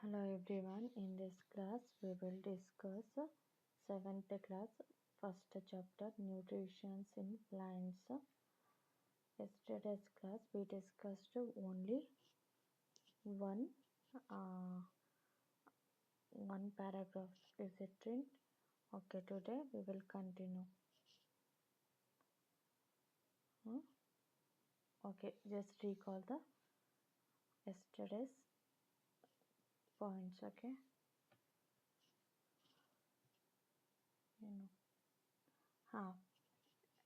Hello everyone. In this class, we will discuss 7th class, first chapter, nutrition in plants. Yesterday's class, we discussed only one one paragraph. Is it right? Okay, today we will continue. Okay, just recall the yesterday's points. Okay.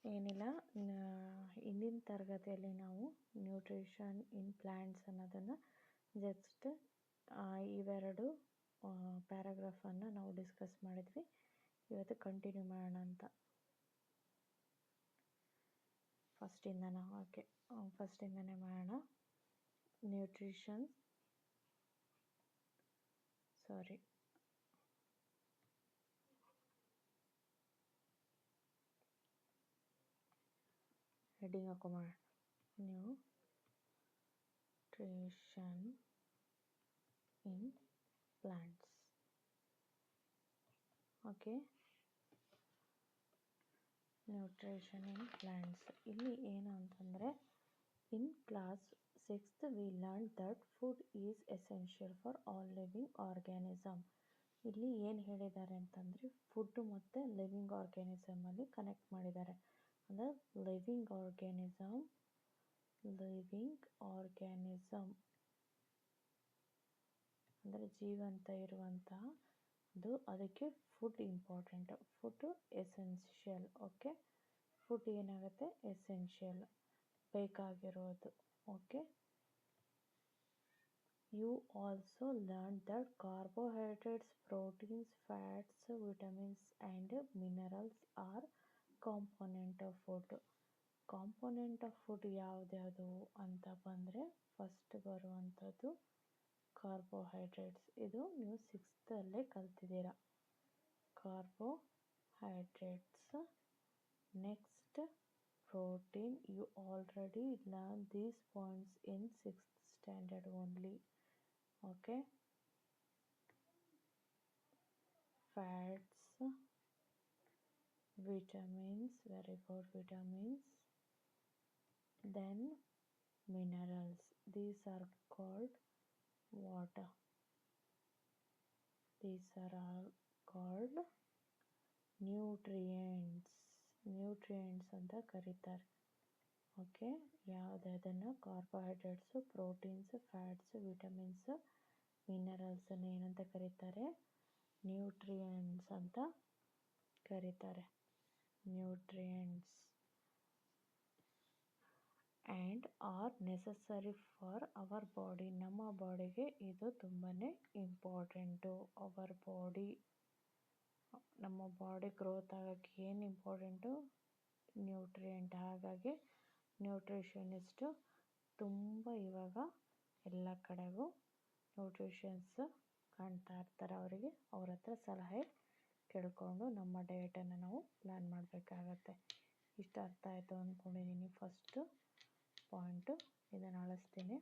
ಏನಿಲ್ಲ, ಇಂದಿನ ತರಗತಿಯಲ್ಲಿ ನಾವು nutrition in plants ಅನ್ನೋದನ್ನು just ಇವೆರಡು ಪ್ಯಾರಾಗ್ರಾಫನ್ನು ನಾವು discuss ಮಾಡಿದ್ವಿ. ಇವತ್ತು continue ಮಾಡೋಣ ಅಂತ ಫಸ್ಟಿಂದನೇ ಮಾಡೋಣ. ನ್ಯೂಟ್ರಿಷನ್ ಹೆಡ್ಡಿಂಗ್ ಹಾಕೊಂಬೋಣ. Nutrition in plants. Okay, nutrition in plants. ಇಲ್ಲಿ ಏನು ಅಂತಂದರೆ, in class 6th we learned that food is essential for all living organism. ಇಲ್ಲಿ ಏನು ಹೇಳಿದ್ದಾರೆ ಅಂತಂದರೆ, ಫುಡ್ ಮತ್ತು ಲಿವಿಂಗ್ ಆರ್ಗ್ಯಾನಿಸಮಲ್ಲಿ ಕನೆಕ್ಟ್ ಮಾಡಿದ್ದಾರೆ. ಅಂದರೆ ಲಿವಿಂಗ್ ಆರ್ಗ್ಯಾನಿಸಮ್ ಅಂದರೆ ಜೀವಂತ ಇರುವಂತಹ ಅದಕ್ಕೆ food important. Food essential. Okay, food ಏನಾಗುತ್ತೆ? ಎಸೆನ್ಷಿಯಲ್, ಬೇಕಾಗಿರೋದು. Okay, you also learned that carbohydrates, proteins, fats, vitamins and minerals are component of food. Component of food ಯಾವ್ದ್ಯಾವುದು ಅಂತ ಬಂದರೆ, ಫಸ್ಟ್ ಬರುವಂಥದ್ದು ಕಾರ್ಬೋಹೈಡ್ರೇಟ್ಸ್. ಇದು ನೀವು 6th ಕಲ್ತಿದ್ದೀರಾ, carbohydrates. Next protein. You already learned these points in 6th standard only. Okay, fats, vitamins, very good, vitamins. Then minerals. These are called water. These are all called nutrients ಅಂತ ಕರೀತಾರೆ. Okay, ಯಾವುದನ್ನು? Carbohydrates, proteins, fats, vitamins, ಮಿನರಲ್ಸನ್ನು ಏನಂತ ಕರೀತಾರೆ? Nutrients ಅಂತ ಕರೀತಾರೆ. Nutrients and are necessary for our body. ನಮ್ಮ ಬಾಡಿಗೆ ಇದು ತುಂಬಾ ಇಂಪಾರ್ಟೆಂಟು. ಅವರ್ ಬಾಡಿ, ನಮ್ಮ ಬಾಡಿ ಗ್ರೋತ್ ಆಗೋಕ್ಕೆ ಏನು ಇಂಪಾರ್ಟೆಂಟು? ನ್ಯೂಟ್ರಿಯೆಂಟ್. ಹಾಗಾಗಿ ನ್ಯೂಟ್ರಿಷನಿಸ್ಟು ತುಂಬ ಇವಾಗ ಎಲ್ಲ ಕಡೆಗೂ ನ್ಯೂಟ್ರಿಷನ್ಸ್ ಕಾಣ್ತಾ ಇರ್ತಾರೆ. ಅವ್ರ ಹತ್ರ ಸಲಹೆ ಕೇಳಿಕೊಂಡು ನಮ್ಮ ಡಯಟನ್ನು ನಾವು ಪ್ಲ್ಯಾನ್ ಮಾಡಬೇಕಾಗತ್ತೆ. ಇಷ್ಟು ಅರ್ಥ ಆಯಿತು ಅಂದ್ಕೊಂಡಿದ್ದೀನಿ. ಫಸ್ಟು ಪಾಯಿಂಟು ಇದನ್ನು ಅಳಿಸ್ತೀನಿ.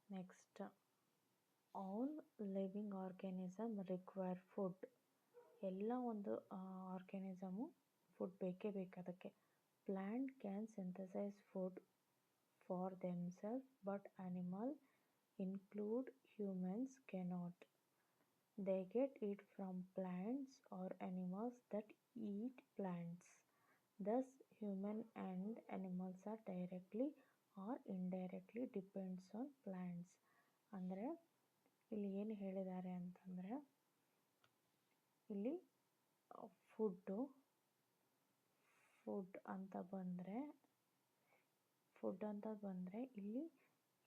Next, all living organism require food. ಎಲ್ಲ ಒಂದು ಆರ್ಗ್ಯಾನಿಸಮು ಫುಡ್ ಬೇಕೇ ಬೇಕು ಅದಕ್ಕೆ. Plant can synthesise food for themselves but animal include humans cannot. They get it from plants or animals that eat plants. Thus, human and animals are directly or indirectly depends on plants. ಅಂದರೆ ಇಲ್ಲಿ ಏನು ಹೇಳಿದ್ದಾರೆ ಅಂತಂದರೆ, ಇಲ್ಲಿ food ಅಂತ ಬಂದರೆ ಇಲ್ಲಿ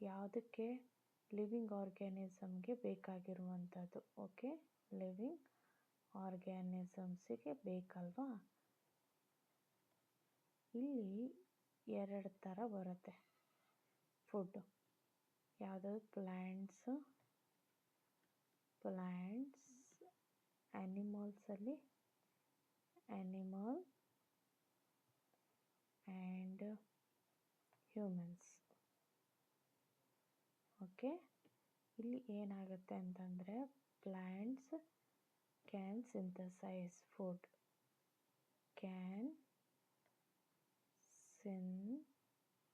ಯಾವುದಕ್ಕೆ? ಲಿವಿಂಗ್ ಆರ್ಗ್ಯಾನಿಸಮ್ಗೆ ಬೇಕಾಗಿರುವಂಥದ್ದು. ಓಕೆ, ಲಿವಿಂಗ್ ಆರ್ಗ್ಯಾನಿಸಮ್ಸಿಗೆ ಬೇಕಲ್ವಾ? ಇಲ್ಲಿ 2 ಥರ ಬರುತ್ತೆ ಫುಡ್ಡು. ಯಾವುದು? ಪ್ಲ್ಯಾಂಟ್ಸ್, ಆ್ಯನಿಮಲ್ಸಲ್ಲಿ animal and humans. ಓಕೆ, ಇಲ್ಲಿ ಏನಾಗುತ್ತೆ ಅಂತಂದರೆ plants can synthesise food, can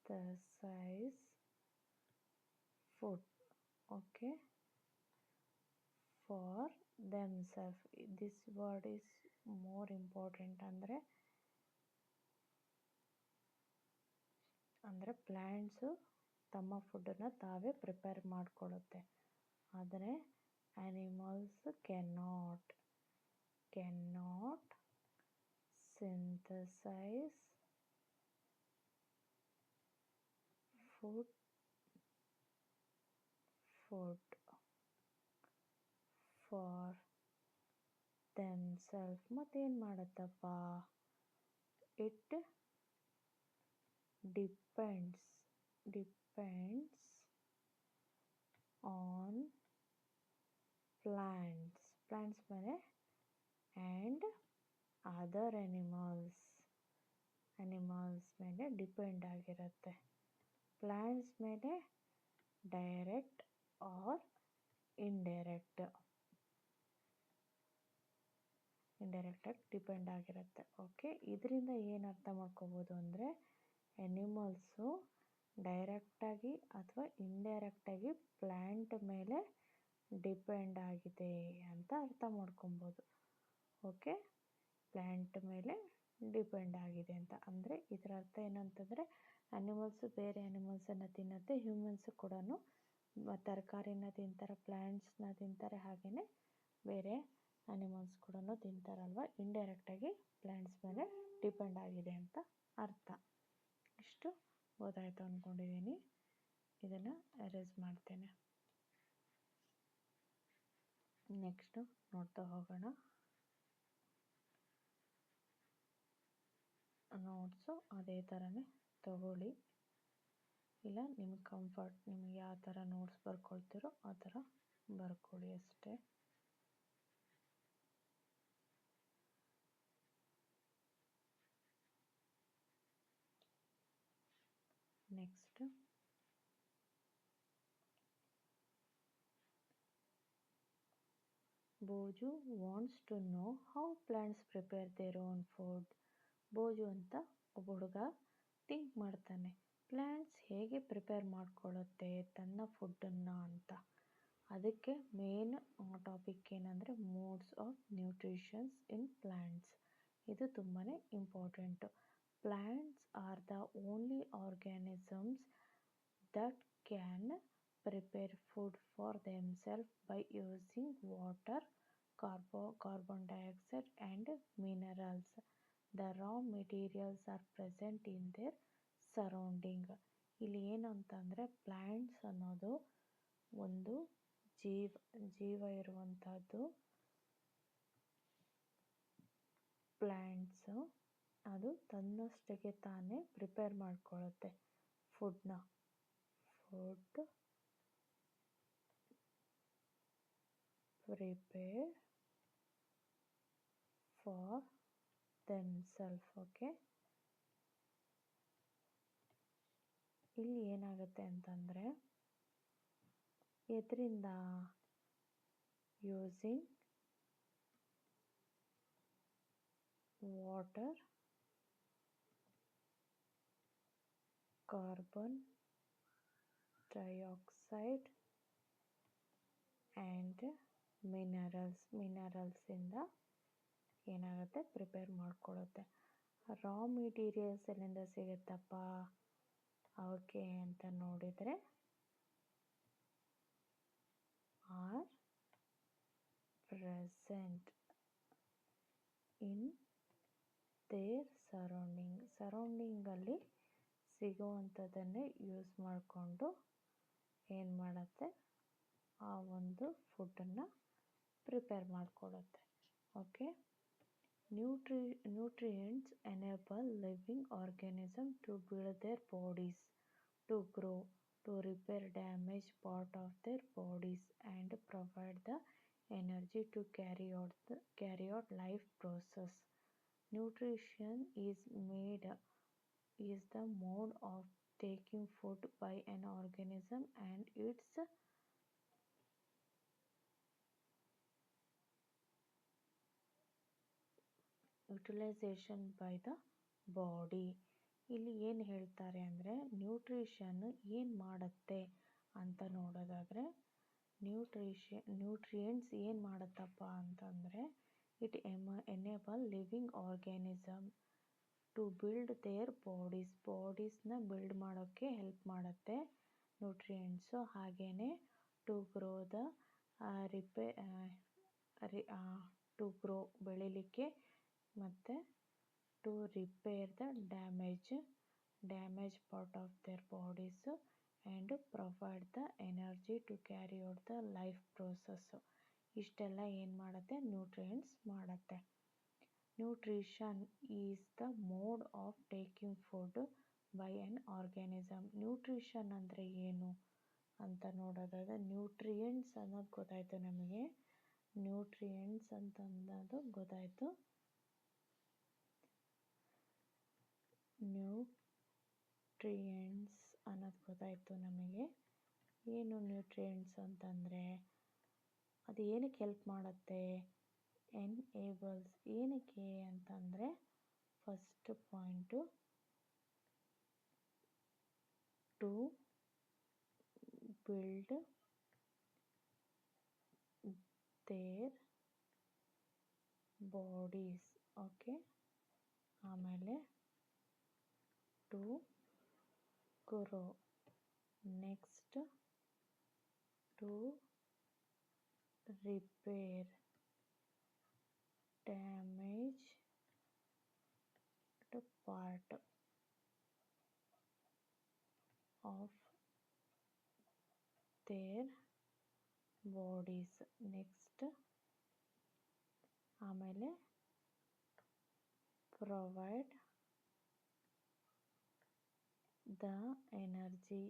synthesise food, okay, for themselves. This word is more important. ಅಂದರೆ ಪ್ಲ್ಯಾಂಟ್ಸು ತಮ್ಮ ಫುಡ್ಡನ್ನು ತಾವೇ ಪ್ರಿಪೇರ್ ಮಾಡಿಕೊಳ್ಳುತ್ತೆ. ಆದರೆ animals cannot synthesise food for themselves. ಮತ್ತೇನು ಮಾಡುತ್ತಪ್ಪ, ಇಟ್ ಡಿಪೆಂಡ್ಸ್ ಆನ್ ಪ್ಲ್ಯಾಂಟ್ಸ್ ಮೇಲೆ ಆ್ಯಂಡ್ ಅದರ್ ಅನಿಮಲ್ಸ್ ಮೇಲೆ ಡಿಪೆಂಡ್ ಆಗಿರುತ್ತೆ. ಪ್ಲ್ಯಾಂಟ್ಸ್ ಮೇಲೆ ಡೈರೆಕ್ಟ್ ಆರ್ ಇಂಡೈರೆಕ್ಟಾಗಿ ಡಿಪೆಂಡ್ ಆಗಿರುತ್ತೆ. ಓಕೆ, ಇದರಿಂದ ಏನು ಅರ್ಥ ಮಾಡ್ಕೋಬೋದು ಅಂದರೆ ಎನಿಮಲ್ಸು ಡೈರೆಕ್ಟಾಗಿ ಅಥವಾ ಇಂಡೈರೆಕ್ಟಾಗಿ ಪ್ಲ್ಯಾಂಟ್ ಮೇಲೆ ಡಿಪೆಂಡ್ ಆಗಿದೆ ಅಂತ ಅರ್ಥ ಮಾಡ್ಕೊಬೋದು. ಓಕೆ, ಪ್ಲ್ಯಾಂಟ್ ಮೇಲೆ ಡಿಪೆಂಡ್ ಆಗಿದೆ ಅಂತ. ಅಂದರೆ ಇದರ ಅರ್ಥ ಏನಂತಂದರೆ ಅನಿಮಲ್ಸು ಬೇರೆ ಅನಿಮಲ್ಸನ್ನು ತಿನ್ನುತ್ತೆ, ಹ್ಯೂಮನ್ಸು ಕೂಡ ತರಕಾರಿನ ತಿಂತಾರೆ, ಪ್ಲ್ಯಾಂಟ್ಸ್ನ ತಿಂತಾರೆ, ಹಾಗೆಯೇ ಬೇರೆ ಅನಿಮಲ್ಸ್ ಕೂಡ ತಿಂತಾರಲ್ವ. ಇಂಡೈರೆಕ್ಟಾಗಿ ಪ್ಲ್ಯಾಂಟ್ಸ್ ಮೇಲೆ ಡಿಪೆಂಡ್ ಆಗಿದೆ ಅಂತ ಅರ್ಥ. ಇಷ್ಟು ಗೊತ್ತಾಯಿತು ಅಂದ್ಕೊಂಡಿದ್ದೀನಿ. ಇದನ್ನು ಎರೇಸ್ ಮಾಡ್ತೇನೆ. ನೆಕ್ಸ್ಟು ನೋಡ್ತಾ ಹೋಗೋಣ. ನೋಟ್ಸು ಅದೇ ಥರನೇ ತಗೊಳ್ಳಿ, ಇಲ್ಲ ನಿಮ್ಗೆ ಕಂಫರ್ಟ್, ನಿಮ್ಗೆ ಯಾವ ಥರ ನೋಟ್ಸ್ ಬರ್ಕೊಳ್ತೀರೋ ಆ ಥರ ಬರ್ಕೊಳ್ಳಿ ಅಷ್ಟೇ. Next Boojho wants to know how plants prepare their own food. Boojho ಅಂತ ಒಬ್ಬ ಹುಡುಗ ಥಿಂಕ್ ಮಾಡ್ತಾನೆ, ಪ್ಲ್ಯಾಂಟ್ಸ್ ಹೇಗೆ ಪ್ರಿಪೇರ್ ಮಾಡ್ಕೊಳ್ಳುತ್ತೆ ತನ್ನ ಫುಡ್ಡನ್ನು ಅಂತ. ಅದಕ್ಕೆ ಮೇನ್ ಟಾಪಿಕ್ ಏನಂದರೆ modes of nutritions in plants. ಇದು ತುಂಬಾ important. Plants are the only organisms that can prepare food for themselves by using water, carbon dioxide and minerals. The raw materials are present in their surrounding. ಇಲ್ಲಿ ಏನು ಅಂತಂದರೆ plants ಅನ್ನೋದು ಒಂದು ಜೀವ ಇರುವಂಥದ್ದು. Plants ಅದು ತನ್ನಷ್ಟಕ್ಕೆ ತಾನೇ ಪ್ರಿಪೇರ್ ಮಾಡ್ಕೊಳ್ಳುತ್ತೆ food prepare for themselves. Okay, ಇಲ್ಲಿ ಏನಾಗುತ್ತೆ ಅಂತಂದರೆ ಇದರಿಂದ using water, carbon dioxide and ಮಿನರಲ್ಸಿಂದ ಏನಾಗುತ್ತೆ ಪ್ರಿಪೇರ್ ಮಾಡ್ಕೊಳ್ಳುತ್ತೆ. ರಾ ಮೆಟೀರಿಯಲ್ಸ್ ಎಲ್ಲಿಂದ ಸಿಗುತ್ತಪ್ಪ ಅವಕ್ಕೆ ಅಂತ ನೋಡಿದರೆ ಆರ್ ಪ್ರೆಸೆಂಟ್ ಇನ್ ದೇರ್ ಸರೌಂಡಿಂಗಲ್ಲಿ ಸಿಗುವಂಥದ್ದನ್ನೇ ಯೂಸ್ ಮಾಡಿಕೊಂಡು ಏನು ಮಾಡುತ್ತೆ ಆ ಒಂದು ಫುಡ್ಡನ್ನು ಪ್ರಿಪೇರ್ ಮಾಡಿಕೊಳ್ಳುತ್ತೆ. Okay, nutrients enable living organism to build their bodies, to grow, to repair damage part of their bodies and provide the energy to carry out life process. Nutrition is the mode of taking food by an organism and its utilisation by the body. ಇಲ್ಲಿ ಏನು ಹೇಳ್ತಾರೆ ಅಂದರೆ nutrition ಏನು ಮಾಡುತ್ತೆ ಅಂತ ನೋಡೋದಾದರೆ nutrients ಏನು ಮಾಡುತ್ತಪ್ಪ ಅಂತಂದರೆ it enable living organism to build their ಬಾಡೀಸ್ನ ಬಿಲ್ಡ್ ಮಾಡೋಕ್ಕೆ ಹೆಲ್ಪ್ ಮಾಡುತ್ತೆ ನ್ಯೂಟ್ರಿಯೆಂಟ್ಸು. ಹಾಗೆಯೇ to grow the to grow ಬೆಳಿಲಿಕ್ಕೆ ಮತ್ತು to repair the damage part of their bodies and provide the energy to carry out the life process. ಇಷ್ಟೆಲ್ಲ ಏನು ಮಾಡುತ್ತೆ nutrients ಮಾಡುತ್ತೆ. Nutrition is the mode of taking food by an organism. Nutrition ಅಂದರೆ ಏನು ಅಂತ ನೋಡೋದಾದರೆ ನ್ಯೂಟ್ರಿಯೆಂಟ್ಸ್ ಅನ್ನೋದು ಗೊತ್ತಾಯಿತು ನಮಗೆ. ನ್ಯೂಟ್ರಿಯೆಂಟ್ಸ್ ಅಂತ ಅನ್ನೋದು ಗೊತ್ತಾಯಿತು. ನ್ಯೂಟ್ರಿಯೆಂಟ್ಸ್ ಅನ್ನೋದು ಗೊತ್ತಾಯಿತು ನಮಗೆ. ಏನು ನ್ಯೂಟ್ರಿಯೆಂಟ್ಸ್ ಅಂತಂದರೆ ಅದು ಏನಕ್ಕೆ ಹೆಲ್ಪ್ ಮಾಡುತ್ತೆ? ಎನೇಬಲ್ಸ್ ಏನಕ್ಕೆ ಅಂತಂದರೆ first point to build their bodies. Okay, ಆಮೇಲೆ to grow, next to repair damage part of their bodies. Next ಆಮೇಲೆ provide the energy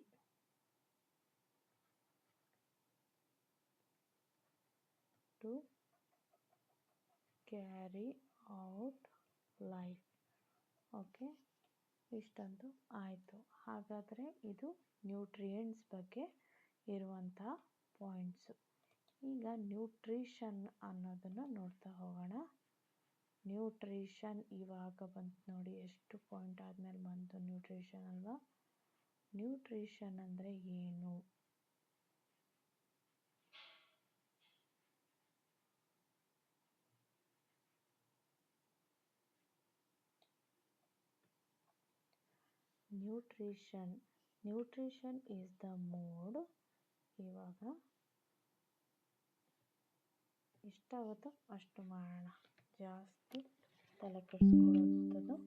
to carry out life. Okay, ಇಷ್ಟಂತೂ ಆಯಿತು. ಹಾಗಾದರೆ ಇದು ನ್ಯೂಟ್ರಿಯೆಂಟ್ಸ್ ಬಗ್ಗೆ ಇರುವಂಥ ಪಾಯಿಂಟ್ಸು. ಈಗ ನ್ಯೂಟ್ರಿಷನ್ ಅನ್ನೋದನ್ನು ನೋಡ್ತಾ ಹೋಗೋಣ. ನ್ಯೂಟ್ರಿಷನ್ ಇವಾಗ ಬಂತು ನೋಡಿ, ಎಷ್ಟು ಪಾಯಿಂಟ್ ಆದಮೇಲೆ ಬಂತು ನ್ಯೂಟ್ರಿಷನ್ ಅಲ್ವಾ. ನ್ಯೂಟ್ರಿಷನ್ ಅಂದರೆ ಏನು? Nutrition is the mode. ಇವಾಗ ಎಷ್ಟಾಗುತ್ತೋ ಅಷ್ಟು ಮಾಡೋಣ, ಜಾಸ್ತಿ ತಲೆ ಕೆಡಿಸ್ಕೊಳ್ಳೋದು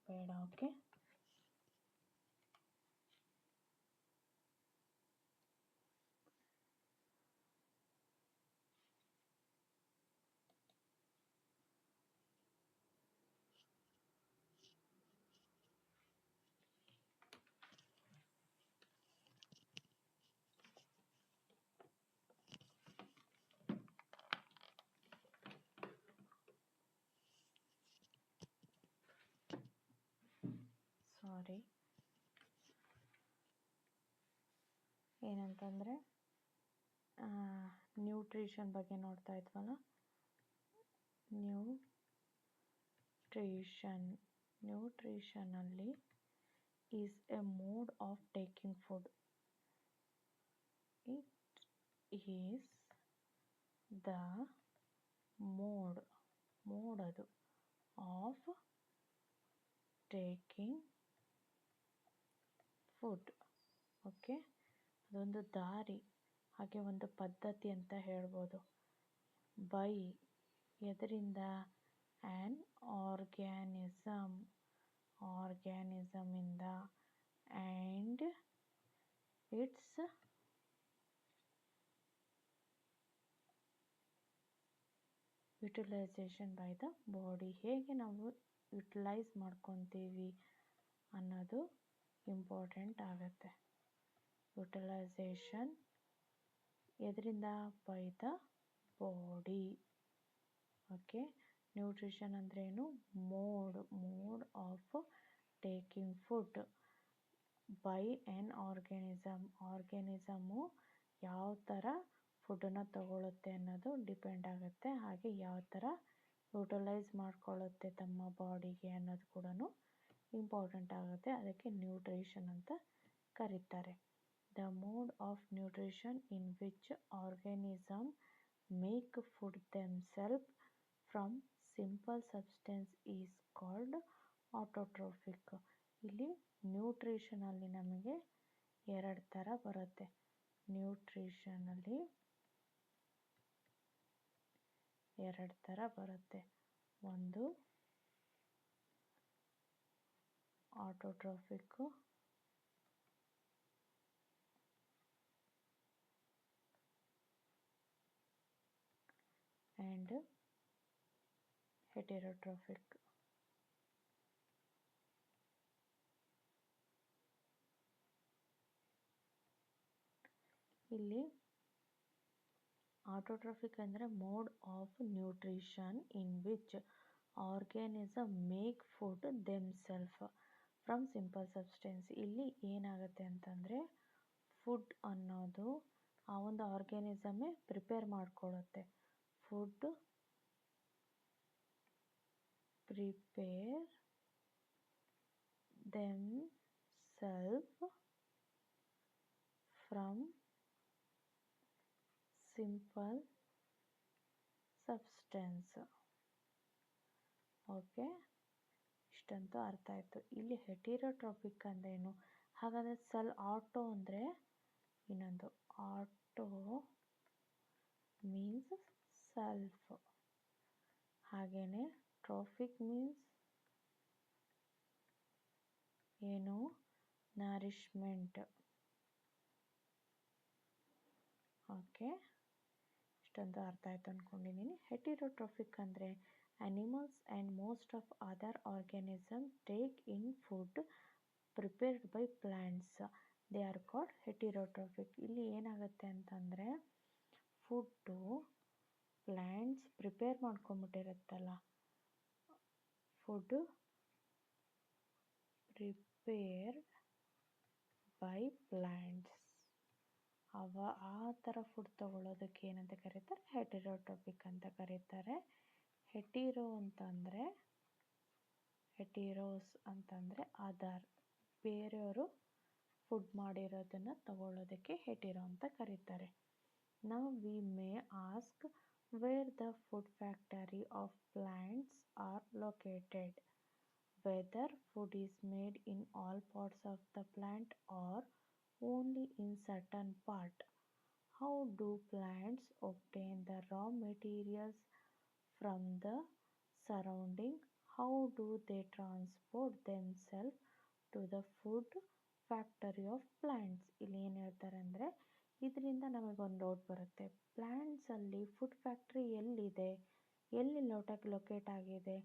ಬೇಡ. Okay, sorry. ಏನಂತಂದರೆ ನ್ಯೂಟ್ರಿಷನ್ ಬಗ್ಗೆ ನೋಡ್ತಾ ಇದ್ವಲ್ಲ. ನ್ಯೂಟ್ರಿಷನಲ್ಲಿ is a mode of taking food. It is the mode ಅದು ಆಫ್ ಟೇಕಿಂಗ್ ಫುಡ್. ಓಕೆ, ಅದೊಂದು ದಾರಿ, ಹಾಗೆ ಒಂದು ಪದ್ಧತಿ ಅಂತ ಹೇಳ್ಬೋದು. ಬೈ ಎದರಿಂದ? ಆ್ಯನ್ ಆರ್ಗ್ಯಾನಿಸಮಿಂದ and its utilisation by the body. ಹೇಗೆ ನಾವು ಯುಟಿಲೈಸ್ ಮಾಡ್ಕೊತೀವಿ ಅನ್ನೋದು ಇಂಪಾರ್ಟೆಂಟ್ ಆಗುತ್ತೆ. ಯುಟಿಲೈಸೇಷನ್ ಎದರಿಂದ? By the body. Okay, nutrition ಅಂದ್ರೇನು? Mode of taking food by an organism ಯಾವ ಥರ ಫುಡ್ಡನ್ನು ತಗೊಳುತ್ತೆ ಅನ್ನೋದು ಡಿಪೆಂಡ್ ಆಗುತ್ತೆ. ಹಾಗೆ ಯಾವ ಥರ ಯೂಟಿಲೈಸ್ ಮಾಡ್ಕೊಳ್ಳುತ್ತೆ ತಮ್ಮ ಬಾಡಿಗೆ ಅನ್ನೋದು ಕೂಡ ಇಂಪಾರ್ಟೆಂಟ್ ಆಗುತ್ತೆ. ಅದಕ್ಕೆ ನ್ಯೂಟ್ರಿಷನ್ ಅಂತ ಕರೀತಾರೆ. The mode of nutrition in which organism make food themselves from simple substance is called autotrophic. ಇಲ್ಲಿ ನ್ಯೂಟ್ರಿಷನಲ್ಲಿ ನಮಗೆ ಎರಡು ಥರ ಬರುತ್ತೆ. ನ್ಯೂಟ್ರಿಷನಲ್ಲಿ ಎರಡು ಥರ ಬರುತ್ತೆ. ಒಂದು ಆಟೋಟ್ರೋಫಿಕ್ಕು, ಆ್ಯಂಡ್ ಹೆಟೆರೋಟ್ರೋಫಿಕ್. ಇಲ್ಲಿ ಆಟೋಟ್ರೋಫಿಕ್ ಅಂದರೆ mode of nutrition in which organism make food themselves from simple substances. ಇಲ್ಲಿ ಏನಾಗುತ್ತೆ ಅಂತಂದರೆ ಫುಡ್ ಅನ್ನೋದು ಆ ಒಂದು ಆರ್ಗ್ಯಾನಿಸಮೇ ಪ್ರಿಪೇರ್ ಮಾಡ್ಕೊಳ್ಳುತ್ತೆ. Food prepare themselves from simple substances. Okay, ಇಷ್ಟಂತೂ ಅರ್ಥ ಆಯಿತು. ಇಲ್ಲಿ ಹೆಟೆರೋಟ್ರೋಫಿಕ್ ಅಂದ್ರೇನು? ಹಾಗಾದರೆ ಆಟೋ ಅಂದರೆ ಇನ್ನೊಂದು, ಆಟೋ ಮೀನ್ಸ್ ಸೆಲ್ಫ್, ಹಾಗೆಯೇ ಟ್ರೋಫಿಕ್ ಮೀನ್ಸ್ ಏನು? ನರಿಶ್ಮೆಂಟ್. ಓಕೆ, ಇಷ್ಟೊಂದು ಅರ್ಥ ಆಯಿತು ಅಂದ್ಕೊಂಡಿದ್ದೀನಿ. ಹೆಟೆರೋಟ್ರೋಫಿಕ್ ಅಂದರೆ animals and most of other organisms take in food prepared by plants. They are called heterotrophic. ಇಲ್ಲಿ ಏನಾಗುತ್ತೆ ಅಂತಂದರೆ ಫುಡ್ಡು ಪ್ಲ್ಯಾಂಟ್ಸ್ ಪ್ರಿಪೇರ್ ಮಾಡ್ಕೊಂಬಿಟ್ಟಿರುತ್ತಲ್ಲ, ಫುಡ್ ಪ್ರಿಪೇರ್ಡ್ ಬೈ ಪ್ಲ್ಯಾಂಟ್ಸ್, ಆ ಥರ ಫುಡ್ ತಗೊಳ್ಳೋದಕ್ಕೆ ಏನಂತ ಕರೀತಾರೆ? ಹೆಟೆರೋಟ್ರೋಫಿಕ್ ಅಂತ ಕರೀತಾರೆ. ಹೆಟೀರೋಸ್ ಅಂತಂದರೆ ಅದರ್, ಬೇರೆಯವರು ಫುಡ್ ಮಾಡಿರೋದನ್ನು ತಗೊಳ್ಳೋದಕ್ಕೆ ಹೆಟೀರೋ ಅಂತ ಕರೀತಾರೆ. Now we may ask where the food factory of plants are located, whether food is made in all parts of the plant are only in certain part. How do plants obtain the raw materials from the surrounding? How do they transport themselves to the food factory of plants? ಇಲ್ಲಿ ಏನು ಹೇಳ್ತಾರೆ ಅಂದರೆ, ಇದರಿಂದ ನಮಗೊಂದು doubt ಬರುತ್ತೆ. ಪ್ಲ್ಯಾಂಟ್ಸಲ್ಲಿ food factory ಎಲ್ಲಿದೆ, ಎಲ್ಲಿ locate ಆಗಿದೆ,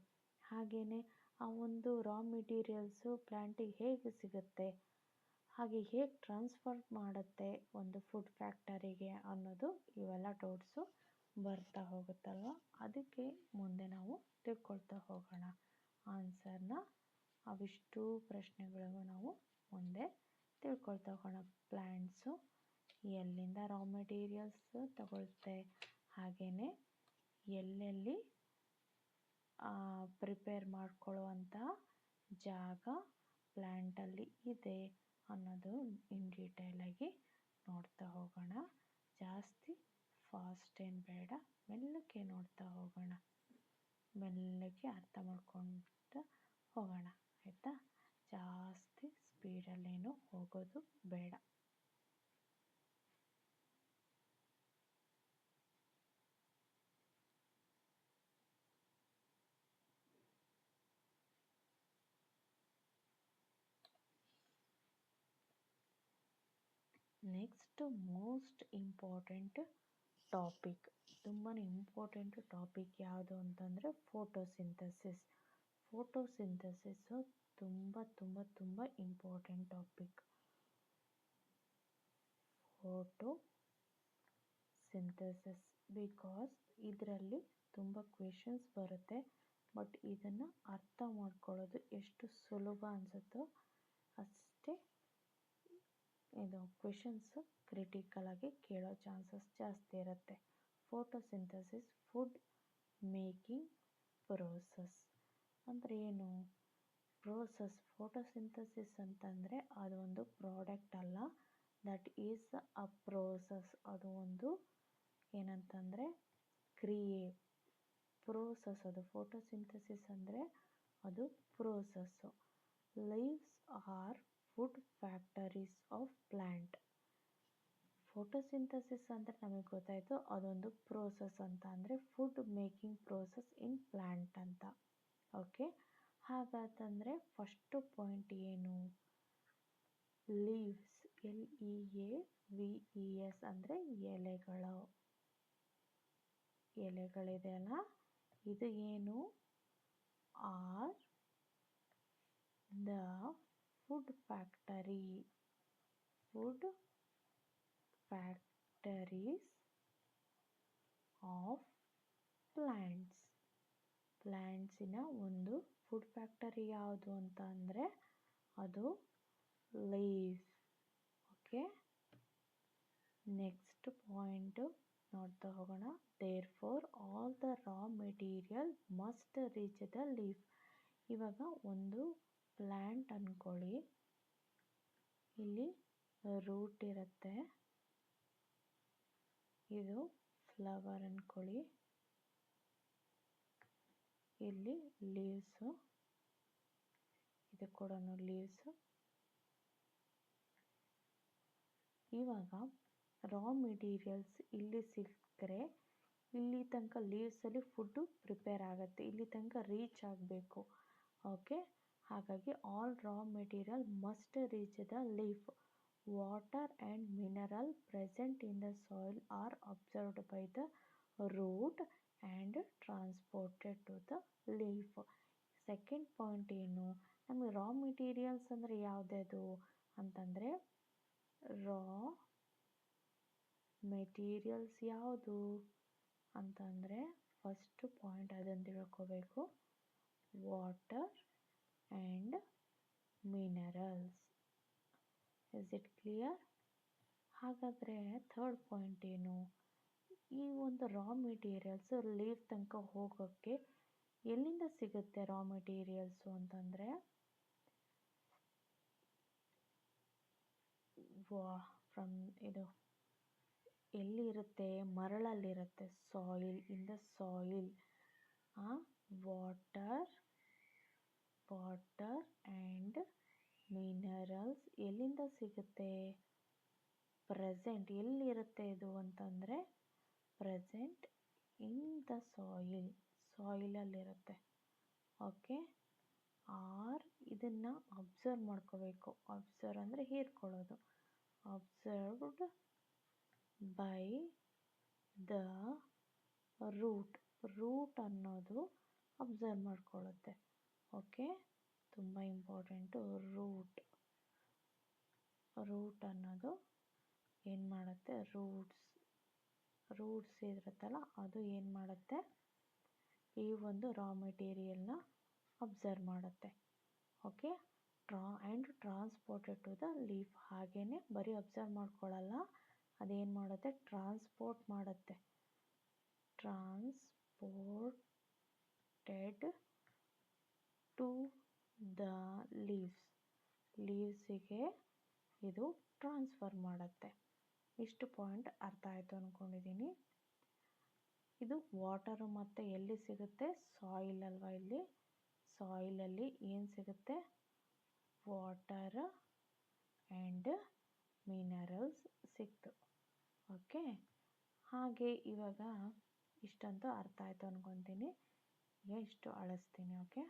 ಹಾಗೆಯೇ ಆ ಒಂದು ರಾ ಮೆಟೀರಿಯಲ್ಸು ಪ್ಲ್ಯಾಂಟಿಗೆ ಹೇಗೆ ಸಿಗುತ್ತೆ, ಹಾಗೆ ಹೇಗೆ ಟ್ರಾನ್ಸ್ಫರ್ ಮಾಡುತ್ತೆ ಒಂದು ಫುಡ್ ಫ್ಯಾಕ್ಟರಿಗೆ ಅನ್ನೋದು, ಇವೆಲ್ಲ ಡೌಟ್ಸು ಬರ್ತಾ ಹೋಗುತ್ತಲ್ವ. ಅದಕ್ಕೆ ಮುಂದೆ ನಾವು ತಿಳ್ಕೊಳ್ತಾ ಹೋಗೋಣ ಆನ್ಸರ್ನ. ಅವಿಷ್ಟು ಪ್ರಶ್ನೆಗಳಿಗೂ ನಾವು ಮುಂದೆ ತಿಳ್ಕೊಳ್ತಾ ಹೋಗೋಣ. ಪ್ಲ್ಯಾಂಟ್ಸು ಎಲ್ಲಿಂದ ರಾ ಮೆಟೀರಿಯಲ್ಸ್ ತಗೊಳುತ್ತೆ, ಹಾಗೆಯೇ ಎಲ್ಲೆಲ್ಲಿ ಪ್ರಿಪೇರ್ ಮಾಡ್ಕೊಳ್ಳುವಂತಹ ಜಾಗ ಪ್ಲ್ಯಾಂಟಲ್ಲಿ ಇದೆ ಅನ್ನೋದು ಇನ್ ಡೀಟೇಲಾಗಿ ನೋಡ್ತಾ ಹೋಗೋಣ. ಜಾಸ್ತಿ ಫಾಸ್ಟ್ ಏನು ಬೇಡ, ಮೆಲ್ಲಕ್ಕೆ ನೋಡ್ತಾ ಹೋಗೋಣ, ಮೆಲ್ಲಕ್ಕೆ ಅರ್ಥ ಮಾಡ್ಕೊಳ್ತಾ ಹೋಗೋಣ, ಆಯಿತಾ? ಜಾಸ್ತಿ ಸ್ಪೀಡಲ್ಲೇನು ಹೋಗೋದು ಬೇಡ. ನೆಕ್ಸ್ಟ್ ಮೋಸ್ಟ್ ಇಂಪಾರ್ಟೆಂಟ್ ಟಾಪಿಕ್, ತುಂಬಾ ಇಂಪಾರ್ಟೆಂಟ್ ಟಾಪಿಕ್ ಯಾವುದು ಅಂತಂದರೆ ಫೋಟೋಸಿಂಥಸಿಸ್. ಫೋಟೋಸಿಂಥಸಿಸ್ಸು ತುಂಬ ತುಂಬ ತುಂಬ ಇಂಪಾರ್ಟೆಂಟ್ ಟಾಪಿಕ್. ಫೋಟೋಸಿಂಥಸಿಸ್ ಬಿಕಾಸ್ ಇದರಲ್ಲಿ ತುಂಬ ಕ್ವೆಶನ್ಸ್ ಬರುತ್ತೆ. ಬಟ್ ಇದನ್ನು ಅರ್ಥ ಮಾಡ್ಕೊಳ್ಳೋದು ಎಷ್ಟು ಸುಲಭ ಅನಿಸುತ್ತೋ ಅಷ್ಟೇ ಇದು ಕ್ವೆಶನ್ಸು ಕ್ರಿಟಿಕಲಾಗಿ ಕೇಳೋ ಚಾನ್ಸಸ್ ಜಾಸ್ತಿ ಇರುತ್ತೆ. ಫೋಟೋಸಿಂಥಸಿಸ್ ಫುಡ್ ಮೇಕಿಂಗ್ ಪ್ರೋಸೆಸ್ ಅಂದರೆ ಏನು? ಫೋಟೋಸಿಂಥಸಿಸ್ ಅಂತಂದರೆ ಅದು ಒಂದು ಪ್ರಾಡಕ್ಟ್ ಅಲ್ಲ, ದಟ್ ಈಸ್ ಅ ಪ್ರೋಸೆಸ್. ಅದು ಒಂದು ಏನಂತಂದರೆ ಪ್ರೋಸೆಸ್. ಅದು ಫೋಟೋಸಿಂಥಸಿಸ್ ಅಂದರೆ ಅದು process. Leaves are food factories of plant. Photosynthesis ಅಂದರೆ ನಮಗೆ ಗೊತ್ತಾಯಿತು ಅದೊಂದು ಪ್ರೋಸೆಸ್ ಅಂತ, ಅಂದರೆ food making process in plant ಅಂತ. ಓಕೆ, ಹಾಗಾತಂದರೆ ಫಸ್ಟು ಪಾಯಿಂಟ್ ಏನು? ಲೀವ್ಸ್, LEAVES ಅಂದರೆ ಎಲೆಗಳಿದೆ ಅಲ್ಲ, ಇದು ಏನು? Are the food factories of plants. ಪ್ಲ್ಯಾಂಟ್ಸಿನ ಒಂದು ಫುಡ್ ಫ್ಯಾಕ್ಟರಿ ಯಾವುದು ಅಂತ ಅಂದರೆ ಅದು ಲೀವ್ಸ್. ಓಕೆ, ನೆಕ್ಸ್ಟ್ ಪಾಯಿಂಟು ನೋಡ್ತಾ ಹೋಗೋಣ. There for all the raw material must reach the leaf. ಇವಾಗ ಒಂದು ಪ್ಲ್ಯಾಂಟ್ ಅಂದ್ಕೊಳ್ಳಿ, ಇಲ್ಲಿ ರೂಟ್ ಇರುತ್ತೆ, ಇದು ಫ್ಲವರ್ ಅಂದ್ಕೊಳ್ಳಿ, ಇಲ್ಲಿ ಲೀವ್ಸು, ಇದು ಕೂಡ ಲೀವ್ಸು. ಇವಾಗ ರಾ ಮೆಟೀರಿಯಲ್ಸ್ ಇಲ್ಲಿ ಸಿಕ್ಕರೆ ಇಲ್ಲಿ ತನಕ ಲೀವ್ಸಲ್ಲಿ ಫುಡ್ಡು ಪ್ರಿಪೇರ್ ಆಗುತ್ತೆ, ಇಲ್ಲಿ ತನಕ ರೀಚ್ ಆಗಬೇಕು. ಓಕೆ, ಹಾಗಾಗಿ all raw material must reach the leaf. Water and mineral present in the soil are absorbed by the root and transported to the leaf. Second point ಏನು? ನಮಗೆ ರಾ ಮೆಟೀರಿಯಲ್ಸ್ ಅಂದರೆ ಯಾವುದ್ಯಾವುದು ಅಂತಂದರೆ raw materials ಯಾವುದು ಅಂತಂದರೆ first point ಅದನ್ನು ತಿಳ್ಕೋಬೇಕು, water and minerals. Is it clear? ಹಾಗಾದರೆ third point ಏನು? ಈ ಒಂದು ರಾ ಮೆಟೀರಿಯಲ್ಸು ಲೀಫ್ ತನಕ ಹೋಗೋಕ್ಕೆ ಎಲ್ಲಿಂದ ಸಿಗುತ್ತೆ ರಾ ಮೆಟೀರಿಯಲ್ಸು ಅಂತಂದರೆ ಫ್ರಮ್ ಇದು ಎಲ್ಲಿರುತ್ತೆ? ಮರಳಲ್ಲಿರುತ್ತೆ. Soil, in the soil. Water and minerals ಎಲ್ಲಿಂದ ಸಿಗುತ್ತೆ? ಪ್ರೆಸೆಂಟ್ ಎಲ್ಲಿರುತ್ತೆ ಇದು ಅಂತಂದರೆ ಪ್ರೆಸೆಂಟ್ ಇನ್ ದ ಸಾಯಿಲ್, ಸಾಯಿಲಲ್ಲಿರುತ್ತೆ. ಓಕೆ, ಆರ್ ಇದನ್ನು ಅಬ್ಸರ್ವ್ ಮಾಡ್ಕೋಬೇಕು. ಅಬ್ಸರ್ವ್ ಅಂದರೆ ಹೀರ್ಕೊಳ್ಳೋದು. ಅಬ್ಸರ್ವ್ಡ್ ಬೈ ದ ರೂಟ್ ಅನ್ನೋದು ಅಬ್ಸರ್ವ್ ಮಾಡ್ಕೊಳ್ಳುತ್ತೆ. ಓಕೆ, ತುಂಬ ಇಂಪಾರ್ಟೆಂಟು. ರೂಟ್ ಅನ್ನೋದು ಏನು ಮಾಡುತ್ತೆ? ರೂಟ್ಸ್ ಇರುತ್ತಲ್ಲ ಅದು ಏನು ಮಾಡುತ್ತೆ? ಈ ಒಂದು ರಾ ಮೆಟೀರಿಯಲ್ನ ಅಬ್ಸರ್ವ್ ಮಾಡುತ್ತೆ. Okay, and transported to the leaf. ಹಾಗೆಯೇ ಬರೀ ಅಬ್ಸರ್ವ್ ಮಾಡ್ಕೊಳ್ಳಲ್ಲ, ಅದೇನು ಮಾಡುತ್ತೆ? ಟ್ರಾನ್ಸ್ಪೋರ್ಟ್ ಮಾಡುತ್ತೆ. ಟ್ರಾನ್ಸ್ಪೋರ್ಟೆಡ್ ಟು ದ ಲೀವ್ಸಿಗೆ ಇದು ಟ್ರಾನ್ಸ್ಫರ್ ಮಾಡುತ್ತೆ. ಇಷ್ಟು ಪಾಯಿಂಟ್ ಅರ್ಥ ಆಯಿತು ಅಂದ್ಕೊಂಡಿದ್ದೀನಿ. ಇದು ವಾಟರು ಮತ್ತು ಎಲ್ಲಿ ಸಿಗುತ್ತೆ? ಸಾಯಿಲ್ ಅಲ್ವಾ? ಇಲ್ಲಿ ಸಾಯಿಲಲ್ಲಿ ಏನು ಸಿಗುತ್ತೆ? ವಾಟರ್ ಆ್ಯಂಡ್ ಮಿನರಲ್ಸ್ ಸಿಕ್ತು. ಓಕೆ, ಹಾಗೆ ಇವಾಗ ಇಷ್ಟಂತೂ ಅರ್ಥ ಆಯಿತು ಅಂದ್ಕೊತೀನಿ. ಈಗ ಇಷ್ಟು ಅಳಿಸ್ತೀನಿ. ಓಕೆ,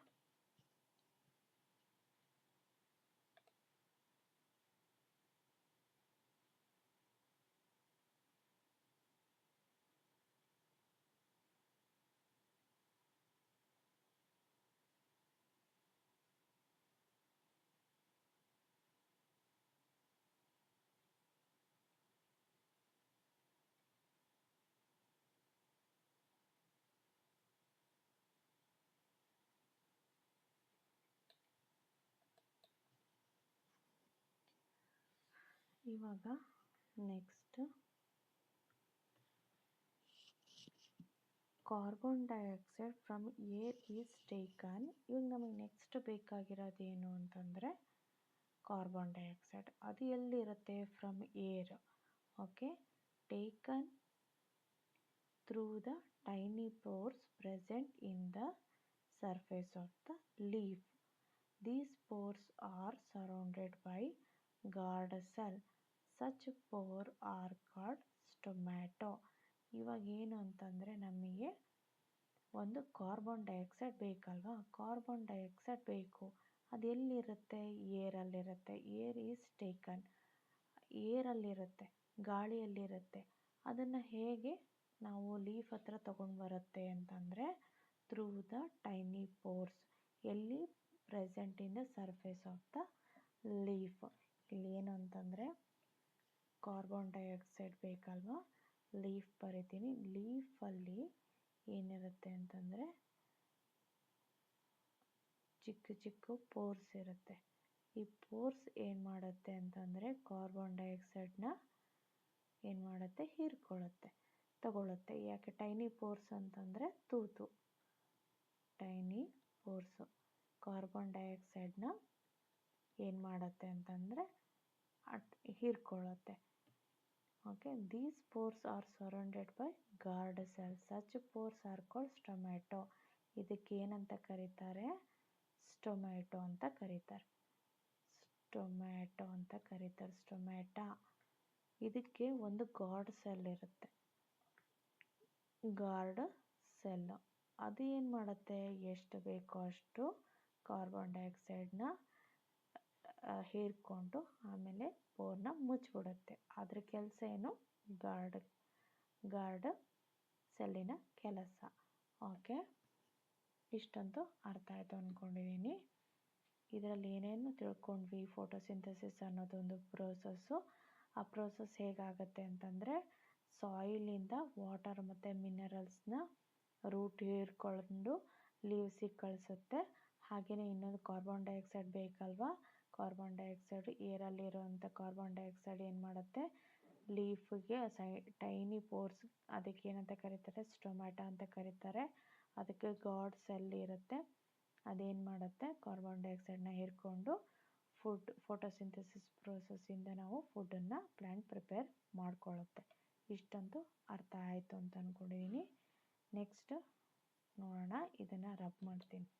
ಇವಾಗ next carbon dioxide from air is taken. ಇವಾಗ ನಮಗೆ ನೆಕ್ಸ್ಟ್ ಬೇಕಾಗಿರೋದು ಏನು ಅಂತಂದರೆ ಕಾರ್ಬನ್ ಡೈಆಕ್ಸೈಡ್. ಅದು ಎಲ್ಲಿರುತ್ತೆ? From air. Okay, taken through the tiny pores present in the surface of the leaf. These pores are surrounded by guard cell. Such pore are called stomata. ಇವಾಗ ಏನು ಅಂತಂದರೆ ನಮಗೆ ಒಂದು ಕಾರ್ಬನ್ ಡೈಆಕ್ಸೈಡ್ ಬೇಕಲ್ವಾ? Carbon dioxide ಬೇಕು. ಅದು ಎಲ್ಲಿರುತ್ತೆ? ಏರಲ್ಲಿರುತ್ತೆ. Air is taken. ಏರಲ್ಲಿರುತ್ತೆ, ಗಾಳಿಯಲ್ಲಿರುತ್ತೆ. ಅದನ್ನು ಹೇಗೆ ನಾವು ಲೀಫ್ ಹತ್ರ ತೊಗೊಂಡು ಬರುತ್ತೆ ಅಂತಂದರೆ ಥ್ರೂ ದ ಟೈನಿ ಪೋರ್ಸ್. ಎಲ್ಲಿ? Present in the surface of the leaf. ಇಲ್ಲಿ ಏನು ಅಂತಂದರೆ ಕಾರ್ಬನ್ ಡೈಆಕ್ಸೈಡ್ ಬೇಕಲ್ವಾ? ಲೀಫ್ ಬರಿತೀನಿ. ಲೀಫಲ್ಲಿ ಏನಿರುತ್ತೆ ಅಂತಂದರೆ ಚಿಕ್ಕ ಚಿಕ್ಕ ಪೋರ್ಸ್ ಇರುತ್ತೆ. ಈ ಪೋರ್ಸ್ ಏನು ಮಾಡುತ್ತೆ ಅಂತಂದರೆ ಕಾರ್ಬನ್ ಡೈಆಕ್ಸೈಡ್ನ ಏನು ಮಾಡುತ್ತೆ? ಹೀರ್ಕೊಳ್ಳುತ್ತೆ, ತಗೊಳ್ಳುತ್ತೆ. ಯಾಕೆ ಟೈನಿ ಪೋರ್ಸ್ ಅಂತಂದರೆ ತೂತು. ಟೈನಿ ಪೋರ್ಸು ಕಾರ್ಬನ್ ಡೈಆಕ್ಸೈಡ್ನ ಏನು ಮಾಡುತ್ತೆ ಅಂತಂದರೆ ಹೀರ್ಕೊಳ್ಳುತ್ತೆ. Okay, these pores are surrounded by guard cell. Such pores are called stomata. ಇದಕ್ಕೆ ಏನಂತ ಕರೀತಾರೆ? ಸ್ಟೊಮ್ಯಾಟೊ ಅಂತ ಕರೀತಾರೆ. ಸ್ಟೊಮ್ಯಾಟೊ ಅಂತ ಕರೀತಾರೆ. ಸ್ಟೊಮ್ಯಾಟಾ. ಇದಕ್ಕೆ ಒಂದು ಗಾರ್ಡ್ ಸೆಲ್ ಇರುತ್ತೆ. ಗಾರ್ಡ್ ಸೆಲ್ ಅದು ಏನು ಮಾಡುತ್ತೆ? ಎಷ್ಟು ಬೇಕೋ ಅಷ್ಟು ಕಾರ್ಬನ್ ಡೈಆಕ್ಸೈಡ್ನ ಹೀರ್ಕೊಂಡು ಆಮೇಲೆ ಪೋರ್ನ ಮುಚ್ಚಿಬಿಡುತ್ತೆ. ಅದ್ರ ಕೆಲಸ ಏನು? ಗಾರ್ಡ್ ಸೆಲ್ಲಿನ ಕೆಲಸ. ಓಕೆ, ಇಷ್ಟಂತೂ ಅರ್ಥ ಆಯಿತು ಅಂದ್ಕೊಂಡಿದ್ದೀನಿ. ಇದರಲ್ಲಿ ಏನೇನು ತಿಳ್ಕೊಂಡ್ವಿ? ಫೋಟೋಸಿಂಥಸಿಸ್ ಅನ್ನೋದೊಂದು ಪ್ರೋಸೆಸ್ಸು. ಆ ಪ್ರೋಸೆಸ್ ಹೇಗಾಗುತ್ತೆ ಅಂತಂದರೆ ಸಾಯಿಲಿಂದ ವಾಟರ್ ಮತ್ತು ಮಿನರಲ್ಸ್ನ ರೂಟ್ ಹೀರ್ಕೊಂಡು ಲೀವ್ಸಿಗೆ ಕಳಿಸುತ್ತೆ. ಹಾಗೆಯೇ ಇನ್ನೊಂದು ಕಾರ್ಬನ್ ಡೈಆಕ್ಸೈಡ್ ಬೇಕಲ್ವಾ? ಕಾರ್ಬನ್ ಡೈಆಕ್ಸೈಡ್ ಏರಲ್ಲಿರುವಂಥ ಕಾರ್ಬನ್ ಡೈಆಕ್ಸೈಡ್ ಏನು ಮಾಡುತ್ತೆ? ಲೀಫಿಗೆ ಟೈನಿ ಪೋರ್ಸ್, ಅದಕ್ಕೆ ಏನಂತ ಕರೀತಾರೆ? ಸ್ಟೊಮ್ಯಾಟಾ ಅಂತ ಕರೀತಾರೆ. ಅದಕ್ಕೆ ಗಾರ್ಡ್ ಸೆಲ್ ಇರುತ್ತೆ. ಅದೇನು ಮಾಡುತ್ತೆ? ಕಾರ್ಬನ್ ಡೈಆಕ್ಸೈಡ್ನ ಹೀರ್ಕೊಂಡು ಫೋಟೋಸಿಂಥಸಿಸ್ ಪ್ರೋಸೆಸ್ಸಿಂದ ನಾವು ಫುಡ್ಡನ್ನು ಪ್ಲ್ಯಾಂಟ್ ಪ್ರಿಪೇರ್ ಮಾಡ್ಕೊಳ್ಳುತ್ತೆ. ಇಷ್ಟಂತೂ ಅರ್ಥ ಆಯಿತು ಅಂತ ಅಂದ್ಕೊಂಡಿದ್ದೀನಿ. ನೆಕ್ಸ್ಟ್ ನೋಡೋಣ, ಇದನ್ನು ರಬ್ ಮಾಡ್ತೀನಿ.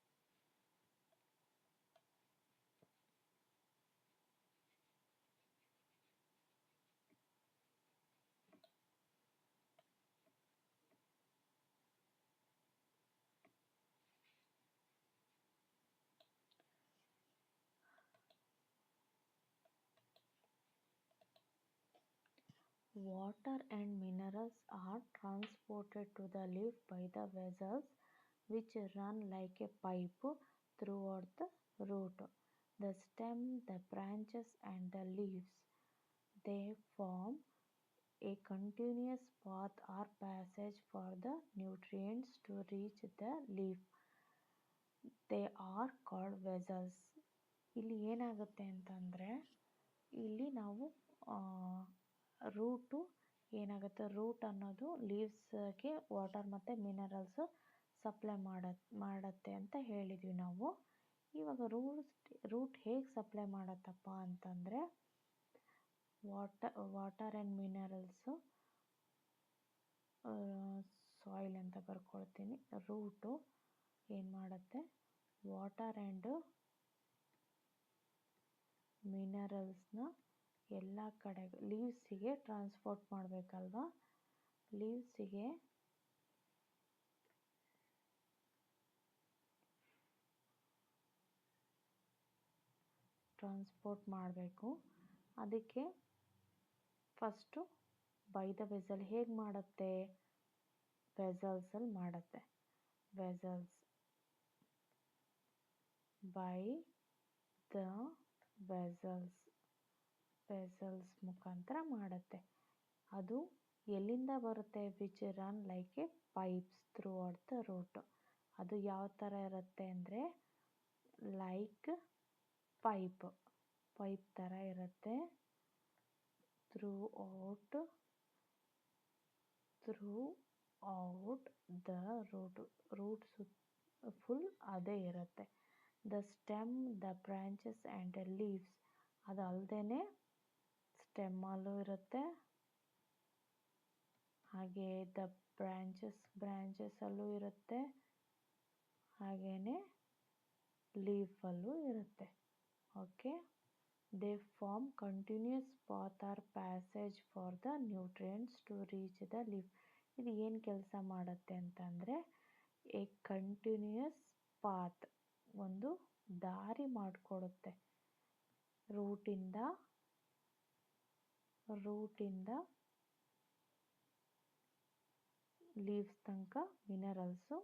Water and minerals are transported to the leaf by the vessels which run like a pipe throughout the root, the stem, the branches and the leaves. They form a continuous path or passage for the nutrients to reach the leaf. They are called vessels. ಇಲ್ಲಿ ಏನಾಗುತ್ತೆ ಅಂತಂದರೆ ಇಲ್ಲಿ ನಾವು route ಏನಾಗುತ್ತೆ? Root ಅನ್ನೋದು ಲೀವ್ಸ್ಗೆ water ಮತ್ತು minerals supply ಮಾಡುತ್ತೆ ಅಂತ ಹೇಳಿದ್ವಿ ನಾವು. ಇವಾಗ ರೂಟ್ ಹೇಗೆ ಸಪ್ಲೈ ಮಾಡತ್ತಪ್ಪ ಅಂತಂದರೆ ವಾಟರ್ ಆ್ಯಂಡ್ ಮಿನರಲ್ಸು ಸಾಯಿಲ್ ಅಂತ ಬರ್ಕೊಳ್ತೀನಿ. ರೂಟು ಏನು ಮಾಡುತ್ತೆ? ವಾಟರ್ ಆ್ಯಂಡ್ ಮಿನರಲ್ಸ್ನ ಎಲ್ಲ ಕಡೆಗೂ ಲೀವ್ಸಿಗೆ ಟ್ರಾನ್ಸ್ಪೋರ್ಟ್ ಮಾಡಬೇಕಲ್ವಾ? ಲೀವ್ಸಿಗೆ ಟ್ರಾನ್ಸ್ಪೋರ್ಟ್ ಮಾಡಬೇಕು. ಅದಕ್ಕೆ ಫಸ್ಟು ಬೈ ದ ವೆಸಲ್ ಹೇಗೆ ಮಾಡುತ್ತೆ? ವೆಸಲ್ಸಲ್ಲಿ ಮಾಡುತ್ತೆ. ವೆಸಲ್ಸ್ ಬೈ ದ ವೆಸಲ್ಸ್ ಮುಖಾಂತರ ಮಾಡುತ್ತೆ. ಅದು ಎಲ್ಲಿಂದ ಬರುತ್ತೆ? Which run like a pipes through out the root. ಅದು ಯಾವ ಥರ ಇರುತ್ತೆ ಅಂದರೆ ಲೈಕ್ ಪೈಪ್ ಥರ ಇರುತ್ತೆ. throughout the root ಫುಲ್ ಅದೇ ಇರುತ್ತೆ. The stem, the branches and leaves, ಅದಲ್ಲದೆ ಸ್ಟೆಮ್ಮಲ್ಲೂ ಇರುತ್ತೆ, ಹಾಗೆ ದ ಬ್ರಾಂಚಸ್ಸಲ್ಲೂ ಇರುತ್ತೆ, ಹಾಗೆಯೇ ಲೀಫಲ್ಲೂ ಇರುತ್ತೆ. Okay, they form continuous path or passage for the nutrients to reach the leaf. ಇದು ಏನು ಕೆಲಸ ಮಾಡುತ್ತೆ ಅಂತಂದರೆ, ಎ ಕಂಟಿನ್ಯೂಯಸ್ ಪಾತ್, ಒಂದು ದಾರಿ ಮಾಡಿಕೊಡುತ್ತೆ ರೂಟಿಂದ ಲೀವ್ಸ್ ತನಕ ಮಿನರಲ್ಸು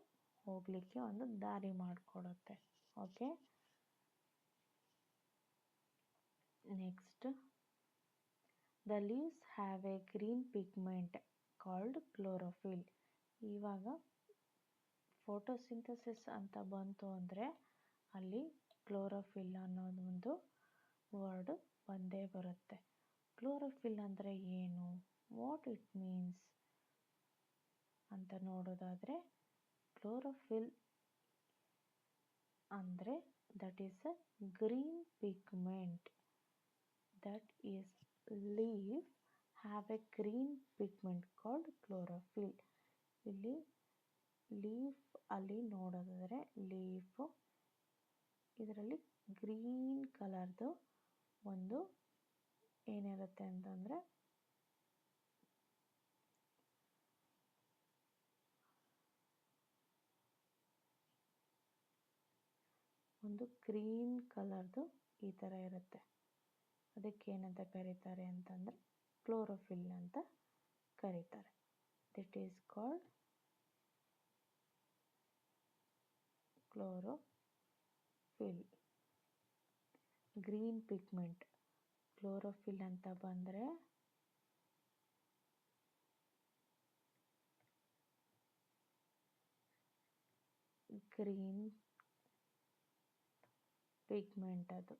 ಹೋಗಲಿಕ್ಕೆ ಒಂದು ದಾರಿ ಮಾಡಿಕೊಡುತ್ತೆ. Okay, next, the leaves have A green pigment called chlorophyll. ಇವಾಗ ಫೋಟೋಸಿಂಥಸಿಸ್ ಅಂತ ಬಂತು ಅಂದರೆ ಅಲ್ಲಿ ಕ್ಲೋರೋಫಿಲ್ ಅನ್ನೋದು ಒಂದು ವರ್ಡ್ ಬಂದೇ ಬರುತ್ತೆ. ಕ್ಲೋರೋಫಿಲ್ ಅಂದರೆ ಏನು, ವಾಟ್ ಇಟ್ ಮೀನ್ಸ್ ಅಂತ ನೋಡೋದಾದರೆ, ಕ್ಲೋರೋಫಿಲ್ ಅಂದರೆ that is a green pigment, that is leave have A green pigment called chlorophyll. ಇಲ್ಲಿ ಲೀಫ್ ಅಲ್ಲಿ ನೋಡೋದಾದರೆ ಲೀಫು ಇದರಲ್ಲಿ ಗ್ರೀನ್ ಕಲರ್ದು ಒಂದು ಏನಿರುತ್ತೆ ಅಂತಂದರೆ ಒಂದು ಗ್ರೀನ್ ಕಲರ್ದು ಈ ಥರ ಇರುತ್ತೆ. ಅದಕ್ಕೇನಂತ ಕರೀತಾರೆ ಅಂತಂದರೆ ಕ್ಲೋರೋಫಿಲ್ ಅಂತ ಕರೀತಾರೆ. That is called chlorophyll. Green pigment chlorophyll ಅಂತ ಬಂದರೆ ಗ್ರೀನ್ ಪಿಗ್ಮೆಂಟ್ ಅದು.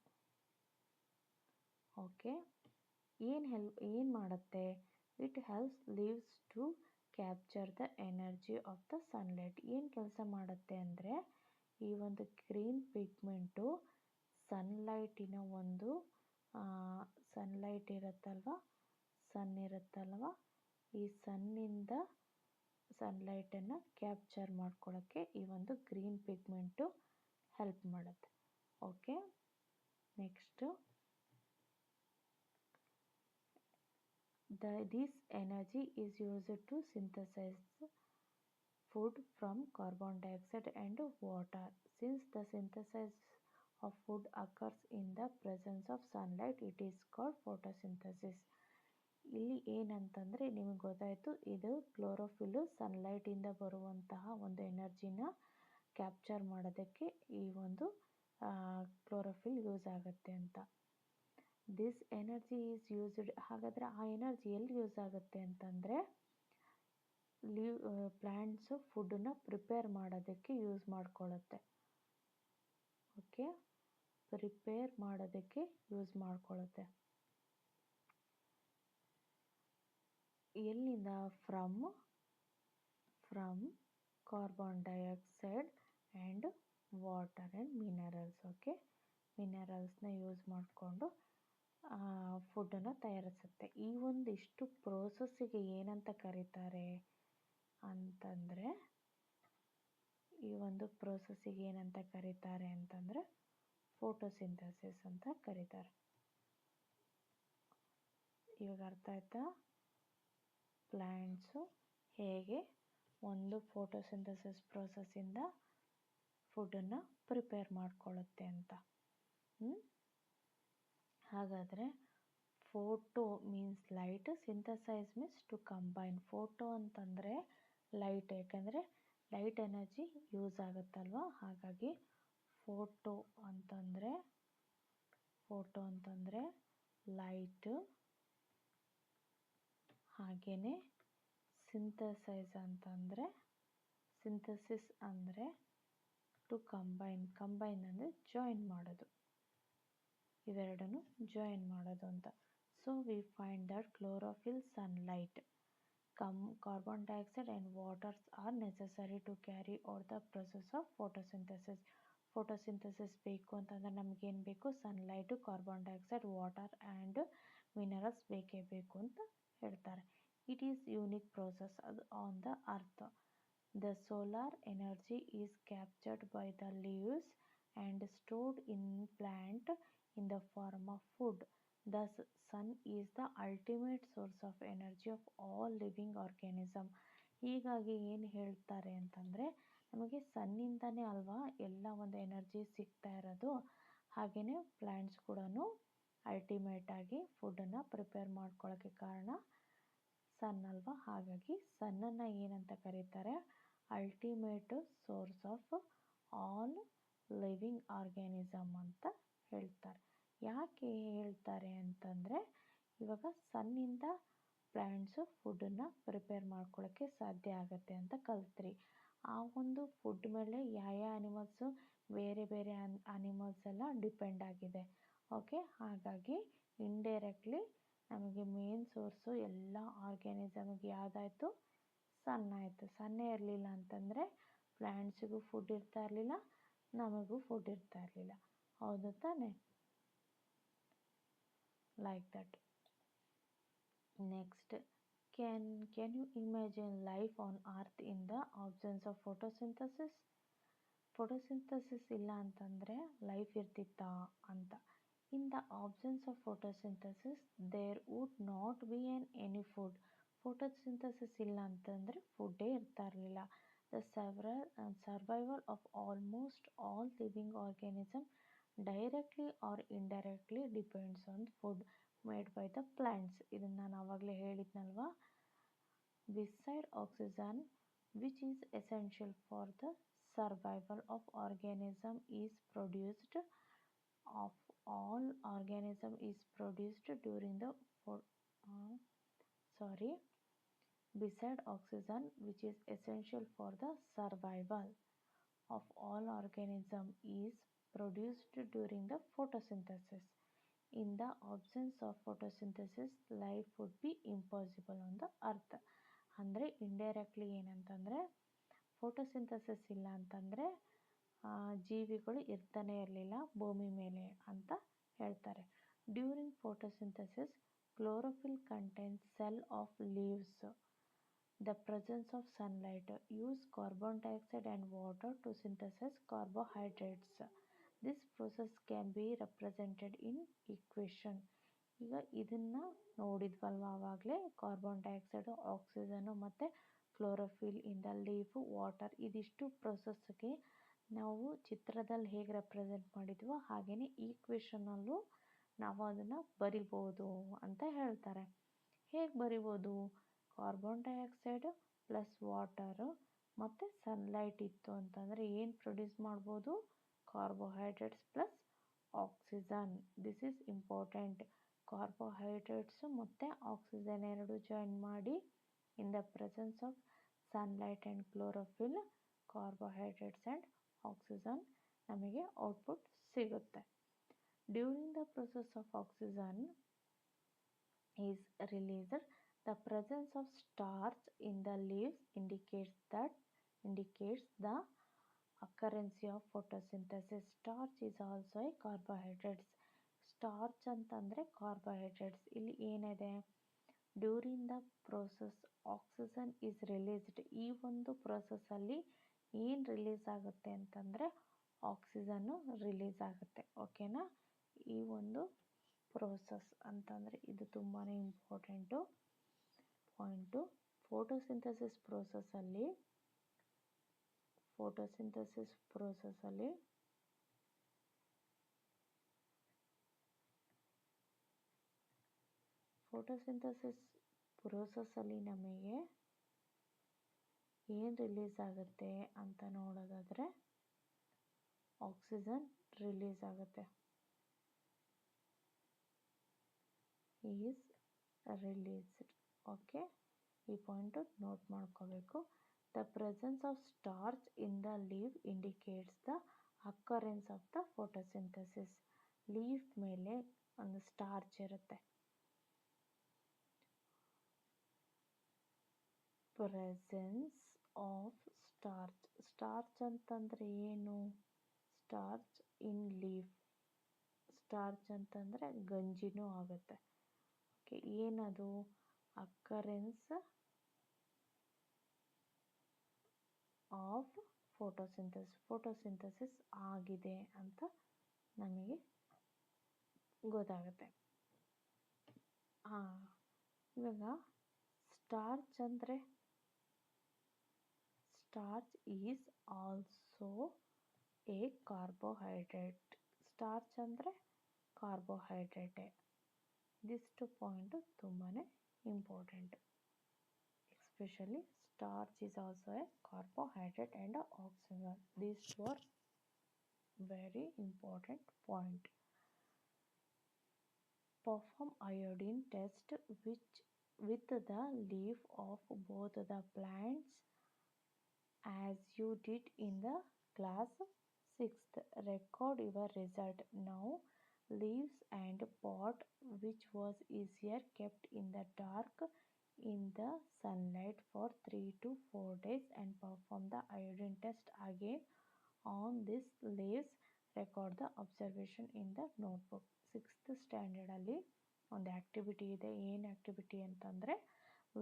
ಓಕೆ, ಏನು ಮಾಡುತ್ತೆ, it helps leaves to capture the energy of the sunlight. ಏನು ಕೆಲಸ ಮಾಡುತ್ತೆ ಅಂದರೆ, ಈ ಒಂದು ಗ್ರೀನ್ ಪಿಗ್ಮೆಂಟು ಸನ್ಲೈಟಿನ ಒಂದು ಸನ್ಲೈಟ್ ಇರುತ್ತಲ್ವ, ಸನ್ ಇರುತ್ತಲ್ವ, ಈ ಸನ್ನಿಂದ ಸನ್ಲೈಟನ್ನು ಕ್ಯಾಪ್ಚರ್ ಮಾಡ್ಕೊಳ್ಳೋಕ್ಕೆ ಈ ಒಂದು ಗ್ರೀನ್ ಪಿಗ್ಮೆಂಟು ಹೆಲ್ಪ್ ಮಾಡುತ್ತೆ. Okay, next, this energy is used to synthesize food from carbon dioxide and water. Since the synthesis of food occurs in the presence of sunlight, it is called photosynthesis. ಇಲ್ಲಿ ಏನಂತಂದರೆ ನಿಮಗೆ ಗೊತ್ತಾಯಿತು, ಇದು ಕ್ಲೋರೋಫಿಲ್ಲು ಸನ್ಲೈಟಿಂದ ಬರುವಂತಹ ಒಂದು ಎನರ್ಜಿನ capture ಮಾಡೋದಕ್ಕೆ ಈ ಒಂದು ಕ್ಲೋರೋಫಿಲ್ ಯೂಸ್ ಆಗುತ್ತೆ ಅಂತ. This energy is used. ಹಾಗಾದರೆ ಆ ಎನರ್ಜಿ ಎಲ್ಲಿ ಯೂಸ್ ಆಗುತ್ತೆ ಅಂತಂದರೆ, ಪ್ಲ್ಯಾಂಟ್ಸು ಫುಡ್ಡನ್ನ ಪ್ರಿಪೇರ್ ಮಾಡೋದಕ್ಕೆ ಯೂಸ್ ಮಾಡ್ಕೊಳ್ಳುತ್ತೆ. ಓಕೆ, ಪ್ರಿಪೇರ್ ಮಾಡೋದಕ್ಕೆ ಯೂಸ್ ಮಾಡ್ಕೊಳ್ಳುತ್ತೆ. ಎಲ್ಲಿಂದ, from carbon dioxide and water and minerals. Okay, ಮಿನರಲ್ಸ್ನ ಯೂಸ್ ಮಾಡಿಕೊಂಡು ಫುಡ್ಡನ್ನು ತಯಾರಿಸುತ್ತೆ. ಈ ಒಂದಿಷ್ಟು ಪ್ರೋಸೆಸ್ಸಿಗೆ ಏನಂತ ಕರೀತಾರೆ ಅಂತಂದರೆ, ಈ ಒಂದು ಪ್ರೋಸೆಸ್ಸಿಗೆ ಏನಂತ ಕರೀತಾರೆ ಅಂತಂದರೆ ಫೋಟೋಸಿಂಥಸಿಸ್ ಅಂತ ಕರೀತಾರೆ. ಇವಾಗ ಅರ್ಥ ಆಯ್ತಾ, ಪ್ಲ್ಯಾಂಟ್ಸು ಹೇಗೆ ಒಂದು ಫೋಟೋಸಿಂಥಸಿಸ್ ಪ್ರೋಸೆಸ್ಸಿಂದ ಫುಡ್ಡನ್ನು ಪ್ರಿಪೇರ್ ಮಾಡ್ಕೊಳ್ಳುತ್ತೆ ಅಂತ. ಹಾಗಾದರೆ photo means light, synthesise means to combine. Photo ಅಂತಂದರೆ ಲೈಟ್, ಯಾಕಂದರೆ ಲೈಟ್ ಎನರ್ಜಿ ಯೂಸ್ ಆಗುತ್ತಲ್ವ, ಹಾಗಾಗಿ ಫೋಟೋ ಅಂತಂದರೆ ಲೈಟು, ಹಾಗೆಯೇ ಸಿಂಥಸೈಸ್ ಅಂತಂದರೆ, ಸಿಂಥಸಿಸ್ ಅಂದರೆ ಟು ಕಂಬೈನ್ ಅಂದರೆ ಜಾಯಿನ್ ಮಾಡೋದು, ಇವೆರಡನ್ನು ಜಾಯಿನ್ ಮಾಡೋದು ಅಂತ. So we find that chlorophyll, sunlight, carbon dioxide and waters are necessary to carry out the process of photosynthesis. Photosynthesis ಬೇಕು ಅಂತಂದ್ರೆ ನಮಗೇನು ಬೇಕು, sunlight, carbon dioxide, water and minerals ಬೇಕೇ ಬೇಕು ಅಂತ ಹೇಳ್ತಾರೆ. ಇಟ್ ಈಸ್ ಯೂನಿಕ್ ಪ್ರೋಸೆಸ್ ಅದು on the earth. The solar energy is captured by the leaves and stored in plant in the form of food. Thus, sun is the ultimate source of energy of all living organism. ಹೀಗಾಗಿ ಏನು ಹೇಳ್ತಾರೆ ಅಂತಂದರೆ, ನಮಗೆ ಸನ್ನಿಂದನೇ ಅಲ್ವಾ ಎಲ್ಲ ಒಂದು energy ಸಿಗ್ತಾ ಇರೋದು. ಹಾಗೆಯೇ ಪ್ಲ್ಯಾಂಟ್ಸ್ ಕೂಡ ಅಲ್ಟಿಮೇಟಾಗಿ ಫುಡ್ಡನ್ನು ಪ್ರಿಪೇರ್ ಮಾಡ್ಕೊಳ್ಳೋಕ್ಕೆ ಕಾರಣ ಸನ್ ಅಲ್ವಾ. ಹಾಗಾಗಿ ಸನ್ನನ್ನು ಏನಂತ ಕರೀತಾರೆ, ultimate source of all living organism ಅಂತ ಹೇಳ್ತಾರೆ. ಯಾಕೆ ಹೇಳ್ತಾರೆ ಅಂತಂದರೆ, ಇವಾಗ ಸನ್ನಿಂದ ಪ್ಲ್ಯಾಂಟ್ಸು ಫುಡ್ಡನ್ನು ಪ್ರಿಪೇರ್ ಮಾಡ್ಕೊಳ್ಳೋಕ್ಕೆ ಸಾಧ್ಯ ಆಗುತ್ತೆ ಅಂತ ಕಲ್ತ್ರಿ. ಆ ಒಂದು ಫುಡ್ ಮೇಲೆ ಯಾವ ಅನಿಮಲ್ಸು, ಬೇರೆ ಬೇರೆ ಅನಿಮಲ್ಸ್ ಎಲ್ಲ ಡಿಪೆಂಡ್ ಆಗಿದೆ. ಓಕೆ, ಹಾಗಾಗಿ ಇಂಡೈರೆಕ್ಟ್ಲಿ ನಮಗೆ ಮೇನ್ ಸೋರ್ಸು ಎಲ್ಲ ಆರ್ಗ್ಯಾನಿಸಮ್ಗೆ ಯಾವುದಾಯಿತು, ಸನ್ ಆಯಿತು. ಸನ್ನೇ ಇರಲಿಲ್ಲ ಅಂತಂದರೆ ಪ್ಲ್ಯಾಂಟ್ಸಿಗೂ ಫುಡ್ ಇರ್ತಾ ಇರಲಿಲ್ಲ, ನಮಗೂ ಫುಡ್ ಇರ್ತಾ ಇರಲಿಲ್ಲ. ಹೌದು ತಾನೆ? Like that. Next, can you imagine life on earth in the absence of photosynthesis? Photosynthesis ಇಲ್ಲ ಅಂತಂದರೆ ಲೈಫ್ ಇರ್ತಿತ್ತಾ ಅಂತ. In the absence of photosynthesis there would not be any food. Photosynthesis ಇಲ್ಲ ಅಂತಂದರೆ ಫುಡ್ಡೇ ಇರ್ತಾ ಇರಲಿಲ್ಲ. The survival of almost all living organism directly or indirectly depends on food made by the plants. ಇದನ್ನು ನಾನು ಆವಾಗಲೇ ಹೇಳಿದ್ನಲ್ವಾ. Beside oxygen which is essential for the survival of organism is produced of all organism is produced during the beside oxygen which is essential for the survival of all organism is produced during the photosynthesis. In the absence of photosynthesis life would be impossible on the earth. ಅಂದರೆ indirectly ಏನಂತಂದರೆ, photosynthesis ಇಲ್ಲ ಅಂತಂದರೆ ಜೀವಿಗಳು ಇರ್ತಾನೆ ಇರಲಿಲ್ಲ ಭೂಮಿ ಮೇಲೆ ಅಂತ ಹೇಳ್ತಾರೆ. During photosynthesis chlorophyll contains cell of leaves. The presence of sunlight use carbon dioxide and water to synthesise carbohydrates. This process can be represented in equation. ಈಗ ಇದನ್ನು ನೋಡಿದ್ವಲ್ವ ಆವಾಗಲೇ, ಕಾರ್ಬನ್ ಡೈಆಕ್ಸೈಡು, ಆಕ್ಸಿಜನು ಮತ್ತು chlorophyll in the leaf, water. ಇದಿಷ್ಟು ಪ್ರೊಸೆಸ್ಗೆ ನಾವು ಚಿತ್ರದಲ್ಲಿ ಹೇಗೆ ರೆಪ್ರೆಸೆಂಟ್ ಮಾಡಿದ್ವೋ ಹಾಗೆಯೇ ಈಕ್ವೇಷನಲ್ಲೂ ನಾವು ಅದನ್ನು ಬರಿಬೋದು ಅಂತ ಹೇಳ್ತಾರೆ. ಹೇಗೆ ಬರಿಬೋದು? ಕಾರ್ಬನ್ ಡೈಆಕ್ಸೈಡ್ ಪ್ಲಸ್ ವಾಟರು ಮತ್ತು ಸನ್ಲೈಟ್ ಇತ್ತು ಅಂತಂದರೆ ಏನು ಪ್ರೊಡ್ಯೂಸ್ ಮಾಡ್ಬೋದು? Carbohydrates plus oxygen. This is important. Carbohydrates ಮತ್ತು ಆಕ್ಸಿಜನ್ ಎರಡು ಜಾಯಿನ್ ಮಾಡಿ in the presence of sunlight and chlorophyll, carbohydrates and oxygen ನಮಗೆ ಔಟ್ಪುಟ್ ಸಿಗುತ್ತೆ. During the process of oxygen is released. The presence of starch in the leaves indicates the occurrence of photosynthesis. Starch is also a carbohydrates. Starch ಅಂತಂದರೆ carbohydrates. ಇಲ್ಲಿ ಏನಿದೆ? During the process oxygen is released. ಈ ಒಂದು ಪ್ರೋಸೆಸ್ಸಲ್ಲಿ ಏನು release ಆಗುತ್ತೆ ಅಂತಂದರೆ ಆಕ್ಸಿಜನ್ನು release ಆಗುತ್ತೆ. ಓಕೆನಾ? ಈ ಒಂದು ಪ್ರೋಸೆಸ್ ಅಂತಂದರೆ ಇದು ತುಂಬಾ ಇಂಪಾರ್ಟೆಂಟು ಪಾಯಿಂಟು. ಫೋಟೋಸಿಂಥಸಿಸ್ ಪ್ರೋಸೆಸ್ಸಲ್ಲಿ ನಮಗೆ ಏನು ರಿಲೀಸ್ ಆಗುತ್ತೆ ಅಂತ ನೋಡೋದಾದರೆ ಆಕ್ಸಿಜನ್ ರಿಲೀಸ್ ಆಗುತ್ತೆ. Is released. ಓಕೆ, ಈ ಪಾಯಿಂಟು ನೋಟ್ ಮಾಡ್ಕೋಬೇಕು. The presence of starch in the leave indicates the occurrence of the photosynthesis. Leaf ಮೇಲೆ ಒಂದು ಸ್ಟಾರ್ಚ್ ಇರುತ್ತೆ. Presence of starch. ಸ್ಟಾರ್ಚ್ ಅಂತಂದರೆ ಏನು? ಸ್ಟಾರ್ಚ್ ಇನ್ ಲೀಫ್. ಸ್ಟಾರ್ಚ್ ಅಂತಂದರೆ ಗಂಜಿನೂ ಆಗುತ್ತೆ. ಓಕೆ, ಏನದು? ಅಕ್ಕರೆನ್ಸ್ ಆಫ್ ಫೋಟೋಸಿಂಥಸಿಸ್ ಆಗಿದೆ ಅಂತ ನಮಗೆ ಗೊತ್ತಾಗುತ್ತೆ. ಇವಾಗ ಸ್ಟಾರ್ಚ್ ಅಂದರೆ, starch is also A carbohydrate. Starch ಅಂದರೆ ಕಾರ್ಬೋಹೈಡ್ರೇಟೇ. ಇದಿಷ್ಟು ಪಾಯಿಂಟು ತುಂಬಾ important. Especially starch is also a carbohydrate and oxygen. These two are very important point. Perform iodine test with the leaf of both the plants as you did in the class 6th. Record your result. Now leaves and pot, which was easier, kept in the dark in the sunlight for 3 to 4 days and perform the iodine test again on these leaves. Record the observation in the notebook. 6th standard ಅಲ್ಲಿ ಒಂದು activity ಇದೆ. ಏನು activity ಅಂತಂದರೆ,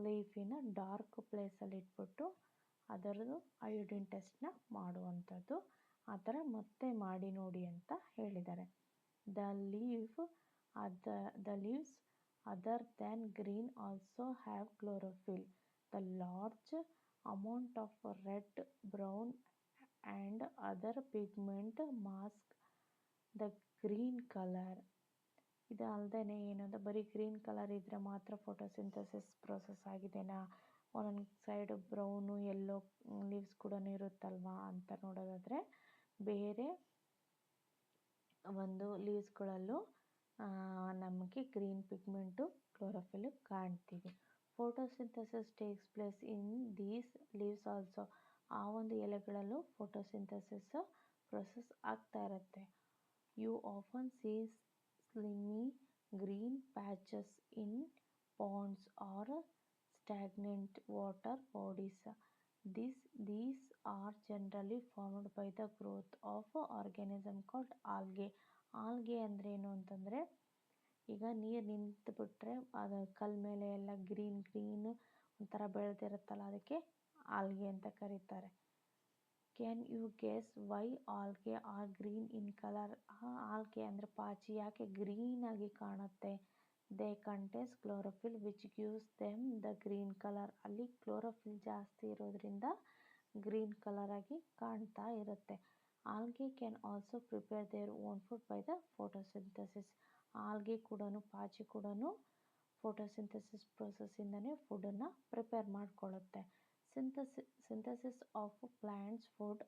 ಲೀಫಿನ dark ಪ್ಲೇಸಲ್ಲಿ ಇಟ್ಬಿಟ್ಟು ಅದರದ್ದು iodine ಟೆಸ್ಟ್ನ ಮಾಡುವಂಥದ್ದು. ಆ ಥರ ಮತ್ತೆ ಮಾಡಿ ನೋಡಿ ಅಂತ ಹೇಳಿದ್ದಾರೆ. The leaves other than green also have chlorophyll. The large amount of red, brown and other pigment mask the green color. ಇದು ಅಲ್ಲದೆ ಏನಂದ್ರೆ, ಬರೀ ಗ್ರೀನ್ ಕಲರ್ ಇದ್ದರೆ ಮಾತ್ರ ಫೋಟೋಸಿಂಥಸಿಸ್ ಪ್ರೋಸೆಸ್ ಆಗಿದೆನಾ, ಒಂದೊಂದು ಸೈಡ್ ಬ್ರೌನು ಯೆಲ್ಲೋ ಲೀವ್ಸ್ ಕೂಡ ಇರುತ್ತಲ್ವಾ ಅಂತ ನೋಡೋದಾದರೆ, ಬೇರೆ ಒಂದು ಲೀವ್ಸ್ಗಳಲ್ಲೂ ನಮಗೆ ಗ್ರೀನ್ ಪಿಗ್ಮೆಂಟು, ಕ್ಲೋರೋಫಿಲ್ ಕಾಣ್ತೀವಿ. Photosynthesis takes place in these leaves also. ಆ ಒಂದು ಎಲೆಗಳಲ್ಲೂ ಫೋಟೋಸಿಂಥಸಿಸ್ ಪ್ರೊಸೆಸ್ ಆಗ್ತಾ ಇರುತ್ತೆ. You often see slimy green patches in ponds or stagnant water bodies. These are generally formed by the growth of organism called algae. Algae ಅಂದರೆ ಏನು ಅಂತಂದರೆ, ಈಗ ನೀರು ನಿಂತು ಬಿಟ್ಟರೆ ಅದು ಕಲ್ಲ ಮೇಲೆ ಎಲ್ಲ ಗ್ರೀನ್ ಒಂಥರ ಬೆಳೆದಿರುತ್ತಲ್ಲ, ಅದಕ್ಕೆ ಆಲ್ಗೆ ಅಂತ ಕರೀತಾರೆ. Can you guess why algae are green in colour? Algae ಅಂದರೆ ಪಾಚಿ ಯಾಕೆ ಗ್ರೀನಾಗಿ ಕಾಣುತ್ತೆ? They contains chlorophyll which gives them the green colour. ಅಲ್ಲಿ ಕ್ಲೋರೋಫಿಲ್ ಜಾಸ್ತಿ ಇರೋದ್ರಿಂದ ಗ್ರೀನ್ ಕಲರ್ ಆಗಿ ಕಾಣ್ತಾ ಇರುತ್ತೆ. Algae can also prepare their own food by the photosynthesis. Algae ಕೂಡ, ಪಾಚಿ ಕೂಡ ಫೋಟೋಸಿಂಥಸಿಸ್ ಪ್ರೊಸೆಸ್ಸಿಂದನೇ ಫುಡ್ಡನ್ನು ಪ್ರಿಪೇರ್ ಮಾಡ್ಕೊಳ್ಳುತ್ತೆ. Synthesis of plants food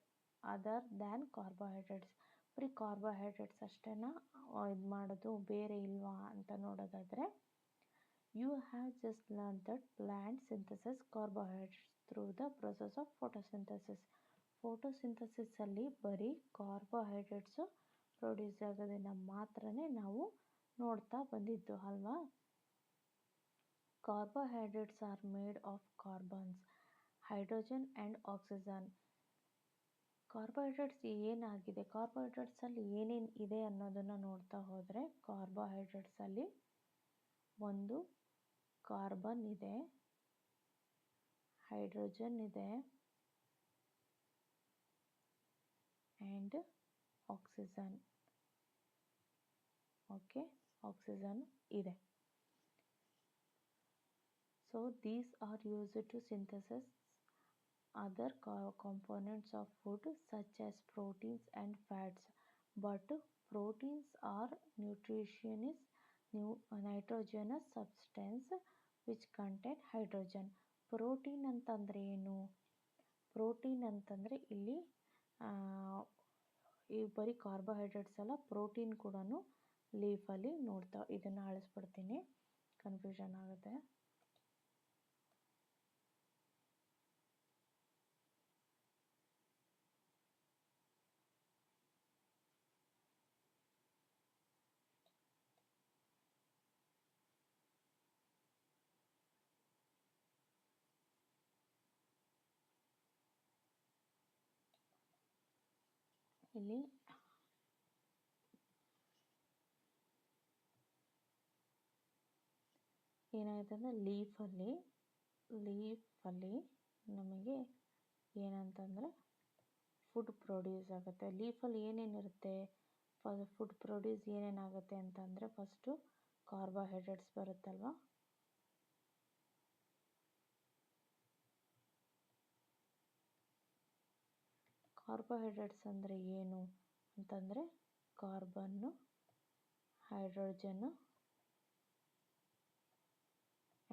other than carbohydrates. ಬರೀ ಕಾರ್ಬೋಹೈಡ್ರೇಟ್ಸ್ ಅಷ್ಟೇನಾ ಇದು ಮಾಡೋದು, ಬೇರೆ ಇಲ್ವಾ ಅಂತ ನೋಡೋದಾದರೆ, you have just learn that plant synthesis carbohydrates through the process of photosynthesis. ಫೋಟೋಸಿಂಥಸಿಸಲ್ಲಿ ಬರೀ ಕಾರ್ಬೋಹೈಡ್ರೇಟ್ಸು ಪ್ರೊಡ್ಯೂಸ್ ಆಗೋದನ್ನು ಮಾತ್ರನೇ ನಾವು ನೋಡ್ತಾ ಬಂದಿದ್ದು ಅಲ್ವಾ. Carbohydrates are made of carbons, hydrogen and oxygen. Carbohydrates ಏನಾಗಿದೆ, ಕಾರ್ಬೋಹೈಡ್ರೇಟ್ಸಲ್ಲಿ ಏನೇನು ಇದೆ ಅನ್ನೋದನ್ನು ನೋಡ್ತಾ ಹೋದರೆ, ಕಾರ್ಬೋಹೈಡ್ರೇಟ್ಸಲ್ಲಿ ಒಂದು ಕಾರ್ಬನ್ ಇದೆ, ಹೈಡ್ರೋಜನ್ ಇದೆ ಆ್ಯಂಡ್ ಆಕ್ಸಿಜನ್. ಓಕೆ, ಆಕ್ಸಿಜನ್ ಇದೆ. So these are used to synthesize other components of food such as proteins and fats. But proteins are nitrogenous substance which contain hydrogen. Protein ಅಂತಂದರೆ ಏನು? ಪ್ರೋಟೀನ್ ಅಂತಂದರೆ ಇಲ್ಲಿ ಈ ಬರೀ carbohydrates ಅಲ್ಲ, protein ಕೂಡ ಲೀಫಲ್ಲಿ ನೋಡ್ತಾ, ಇದನ್ನು ಅಳಿಸ್ಬಿಡ್ತೀನಿ, ಕನ್ಫ್ಯೂಷನ್ ಆಗುತ್ತೆ. ಇಲ್ಲಿ ಏನಾಗುತ್ತೆ ಅಂದರೆ ಲೀಫಲ್ಲಿ ನಮಗೆ ಏನಂತಂದರೆ ಫುಡ್ ಪ್ರೊಡ್ಯೂಸ್ ಆಗುತ್ತೆ. ಲೀಫಲ್ಲಿ ಏನೇನಿರುತ್ತೆ, ಫುಡ್ ಪ್ರೊಡ್ಯೂಸ್ ಏನೇನಾಗುತ್ತೆ ಅಂತಂದರೆ ಫಸ್ಟು ಕಾರ್ಬೋಹೈಡ್ರೇಟ್ಸ್ ಬರುತ್ತಲ್ವ, ಕಾರ್ಬೋಹೈಡ್ರೇಟ್ಸ್ ಅಂದರೆ ಏನು ಅಂತಂದರೆ carbon, hydrogen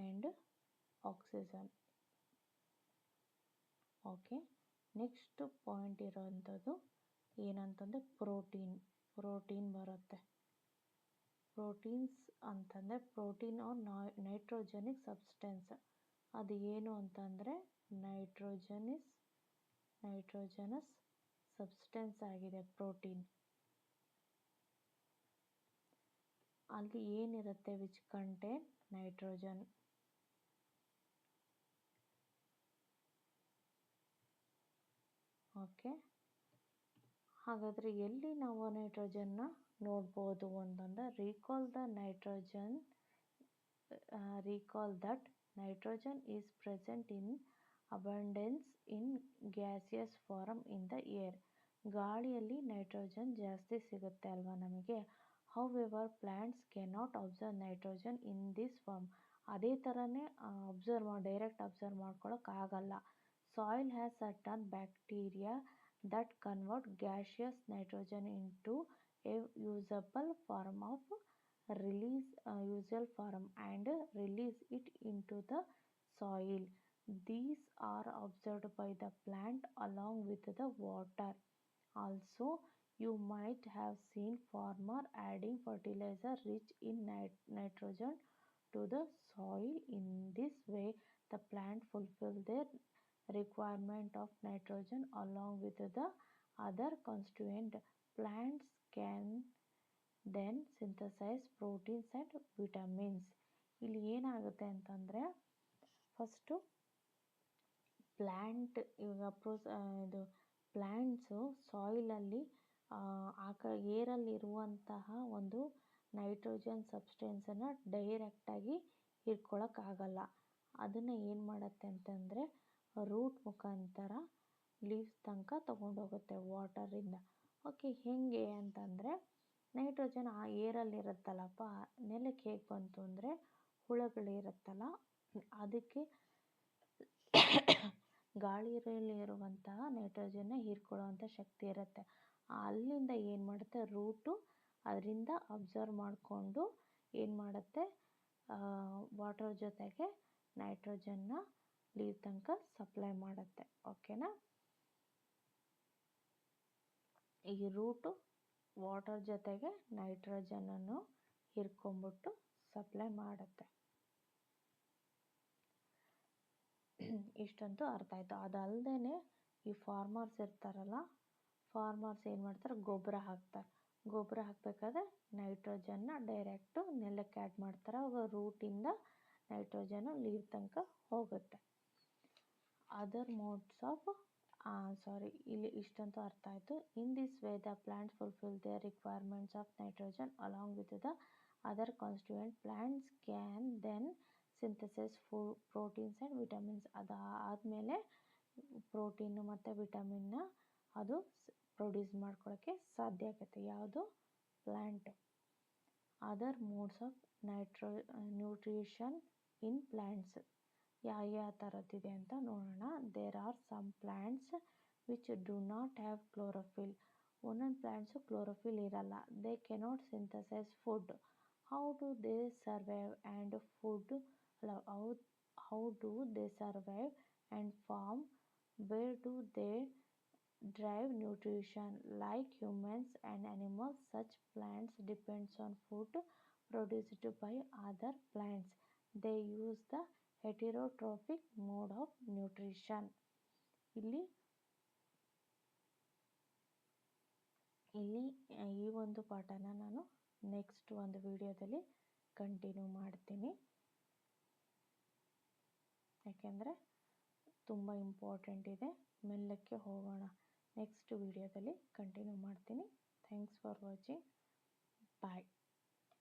and oxygen. Okay, next point ಇರೋವಂಥದ್ದು ಏನಂತಂದರೆ ಪ್ರೋಟೀನ್ ಬರುತ್ತೆ. ಪ್ರೋಟೀನ್ಸ್ ಅಂತಂದರೆ ಪ್ರೋಟೀನ್ ಆರ್ ನೈಟ್ರೋಜನಿಕ್ ಸಬ್ಸ್ಟೆನ್ಸ್. ಅದು ಏನು ಅಂತಂದರೆ ನೈಟ್ರೋಜನಸ್ ಸಬ್ಸ್ಟೆನ್ಸ್ ಆಗಿದೆ ಪ್ರೋಟೀನ್. ಅಲ್ಲಿ ಏನಿರುತ್ತೆ ವಿಚ್ ಕಂಟೇನ್ ನೈಟ್ರೋಜನ್. ಓಕೆ, ಹಾಗಾದರೆ ಎಲ್ಲಿ ನಾವು ನೈಟ್ರೋಜನ್ನ ನೋಡ್ಬೋದು ಅಂತಂದರೆ recall that nitrogen is present in abundance in gaseous form in the air. ಗಾಳಿಯಲ್ಲಿ ನೈಟ್ರೋಜನ್ ಜಾಸ್ತಿ ಸಿಗುತ್ತೆ ಅಲ್ವಾ ನಮಗೆ. However, plants cannot observe nitrogen in this form. ಅದೇ ಥರನೇ ಡೈರೆಕ್ಟ್ ಅಬ್ಸರ್ವ್ ಮಾಡ್ಕೊಳ್ಳೋಕ್ಕಾಗಲ್ಲ. Soil has certain bacteria that convert gaseous nitrogen into a usable form and release it into the soil. These are observed by the plant along with the water. Also, you might have seen farmer adding fertilizer rich in nitrogen to the soil. In this way, the plant fulfill their requirement of nitrogen along with the other constituent. Plants can then synthesize proteins and vitamins. ಇಲ್ಲಿ ಏನಾಗುತ್ತೆ ಅಂತಂದರೆ first ಇದು plants ಸಾಯಿಲಲ್ಲಿ ಏರಲ್ಲಿರುವಂತಹ ಒಂದು nitrogen ಸಬ್ಸ್ಟೆನ್ಸನ್ನು ಡೈರೆಕ್ಟಾಗಿ ಹಿಡ್ಕೊಳ್ಳೋಕ್ಕಾಗಲ್ಲ. ಅದನ್ನು ಏನು ಮಾಡುತ್ತೆ ಅಂತಂದರೆ ರೂಟ್ ಮುಖಾಂತರ ಲೀವ್ಸ್ ತನಕ ತೊಗೊಂಡೋಗುತ್ತೆ ವಾಟರಿಂದ. ಓಕೆ, ಹೇಗೆ ಅಂತಂದರೆ ನೈಟ್ರೋಜನ್ ಆ ಏರಲ್ಲಿರುತ್ತಲ್ಲಪ್ಪ, ನೆಲಕ್ಕೆ ಹೇಗೆ ಬಂತು ಅಂದರೆ ಹುಳಗಳಿರುತ್ತಲ್ಲ ಅದಕ್ಕೆ ಗಾಳಿಯಲ್ಲಿರುವಂತಹ ನೈಟ್ರೋಜನ್ನ ಹೀರ್ಕೊಳ್ಳುವಂಥ ಶಕ್ತಿ ಇರುತ್ತೆ. ಅಲ್ಲಿಂದ ಏನು ಮಾಡುತ್ತೆ ರೂಟು ಅದರಿಂದ ಅಬ್ಸರ್ವ್ ಮಾಡಿಕೊಂಡು ಏನು ಮಾಡುತ್ತೆ ವಾಟರ್ ಜೊತೆಗೆ ನೈಟ್ರೋಜನ್ನ ಲೀವ್ ತನಕ ಸಪ್ಲೈ ಮಾಡುತ್ತೆ. ಓಕೆನಾ, ಈ ರೂಟು ವಾಟರ್ ಜೊತೆಗೆ ನೈಟ್ರೋಜನನ್ನು ಹಿರ್ಕೊಂಬಿಟ್ಟು ಸಪ್ಲೈ ಮಾಡುತ್ತೆ. ಇಷ್ಟಂತೂ ಅರ್ಥ ಆಯಿತು. ಅದಲ್ಲದೆ ಈ ಫಾರ್ಮರ್ಸ್ ಇರ್ತಾರಲ್ಲ, ಫಾರ್ಮರ್ಸ್ ಏನು ಮಾಡ್ತಾರೆ, ಗೊಬ್ಬರ ಹಾಕಬೇಕಾದ್ರೆ ನೈಟ್ರೋಜನ್ನ ಡೈರೆಕ್ಟು ನೆಲಕ್ಕೆ ಆ್ಯಡ್ ಮಾಡ್ತಾರೆ. ಅವಾಗ ರೂಟಿಂದ ನೈಟ್ರೋಜನ್ನು ಲೀವ್ ತನಕ ಹೋಗುತ್ತೆ. ಅದರ್ ಮೋಡ್ಸ್ ಆಫ್ ಇಲ್ಲಿ ಇಷ್ಟಂತೂ ಅರ್ಥ ಆಯಿತು. In this way the plants fulfil their requirements of nitrogen along with the other constituent. Plants can then synthesise proteins and vitamins. ಅದಾದಮೇಲೆ ಪ್ರೋಟೀನು ಮತ್ತು ವಿಟಮಿನ್ನ ಅದು ಪ್ರೊಡ್ಯೂಸ್ ಮಾಡ್ಕೊಳ್ಳೋಕ್ಕೆ ಸಾಧ್ಯ ಆಗುತ್ತೆ. ಯಾವುದು, plant. Other modes of nutrition in plants ಯಾವ ಥರದ್ದಿದೆ ಅಂತ ನೋಡೋಣ. There are some plants which do not have chlorophyll. ಒಂದೊಂದು ಪ್ಲ್ಯಾಂಟ್ಸು ಕ್ಲೋರೋಫಿಲ್ ಇರಲ್ಲ. They cannot synthesise food. How do they survive and form? Where do they derive nutrition? Like humans and animals, such plants depends on food produced by other plants. They use the heterotrophic mode of nutrition. ಇಲ್ಲಿ ಈ ಒಂದು ಪಾಠನ ನಾನು next ಒಂದು ವಿಡಿಯೋದಲ್ಲಿ continue ಮಾಡ್ತೀನಿ, ಯಾಕೆಂದರೆ ತುಂಬ important ಇದೆ. ಮೆಲ್ಲಕ್ಕೆ ಹೋಗೋಣ. ನೆಕ್ಸ್ಟ್ ವಿಡಿಯೋದಲ್ಲಿ ಕಂಟಿನ್ಯೂ ಮಾಡ್ತೀನಿ. Thanks for watching. ಬಾಯ್.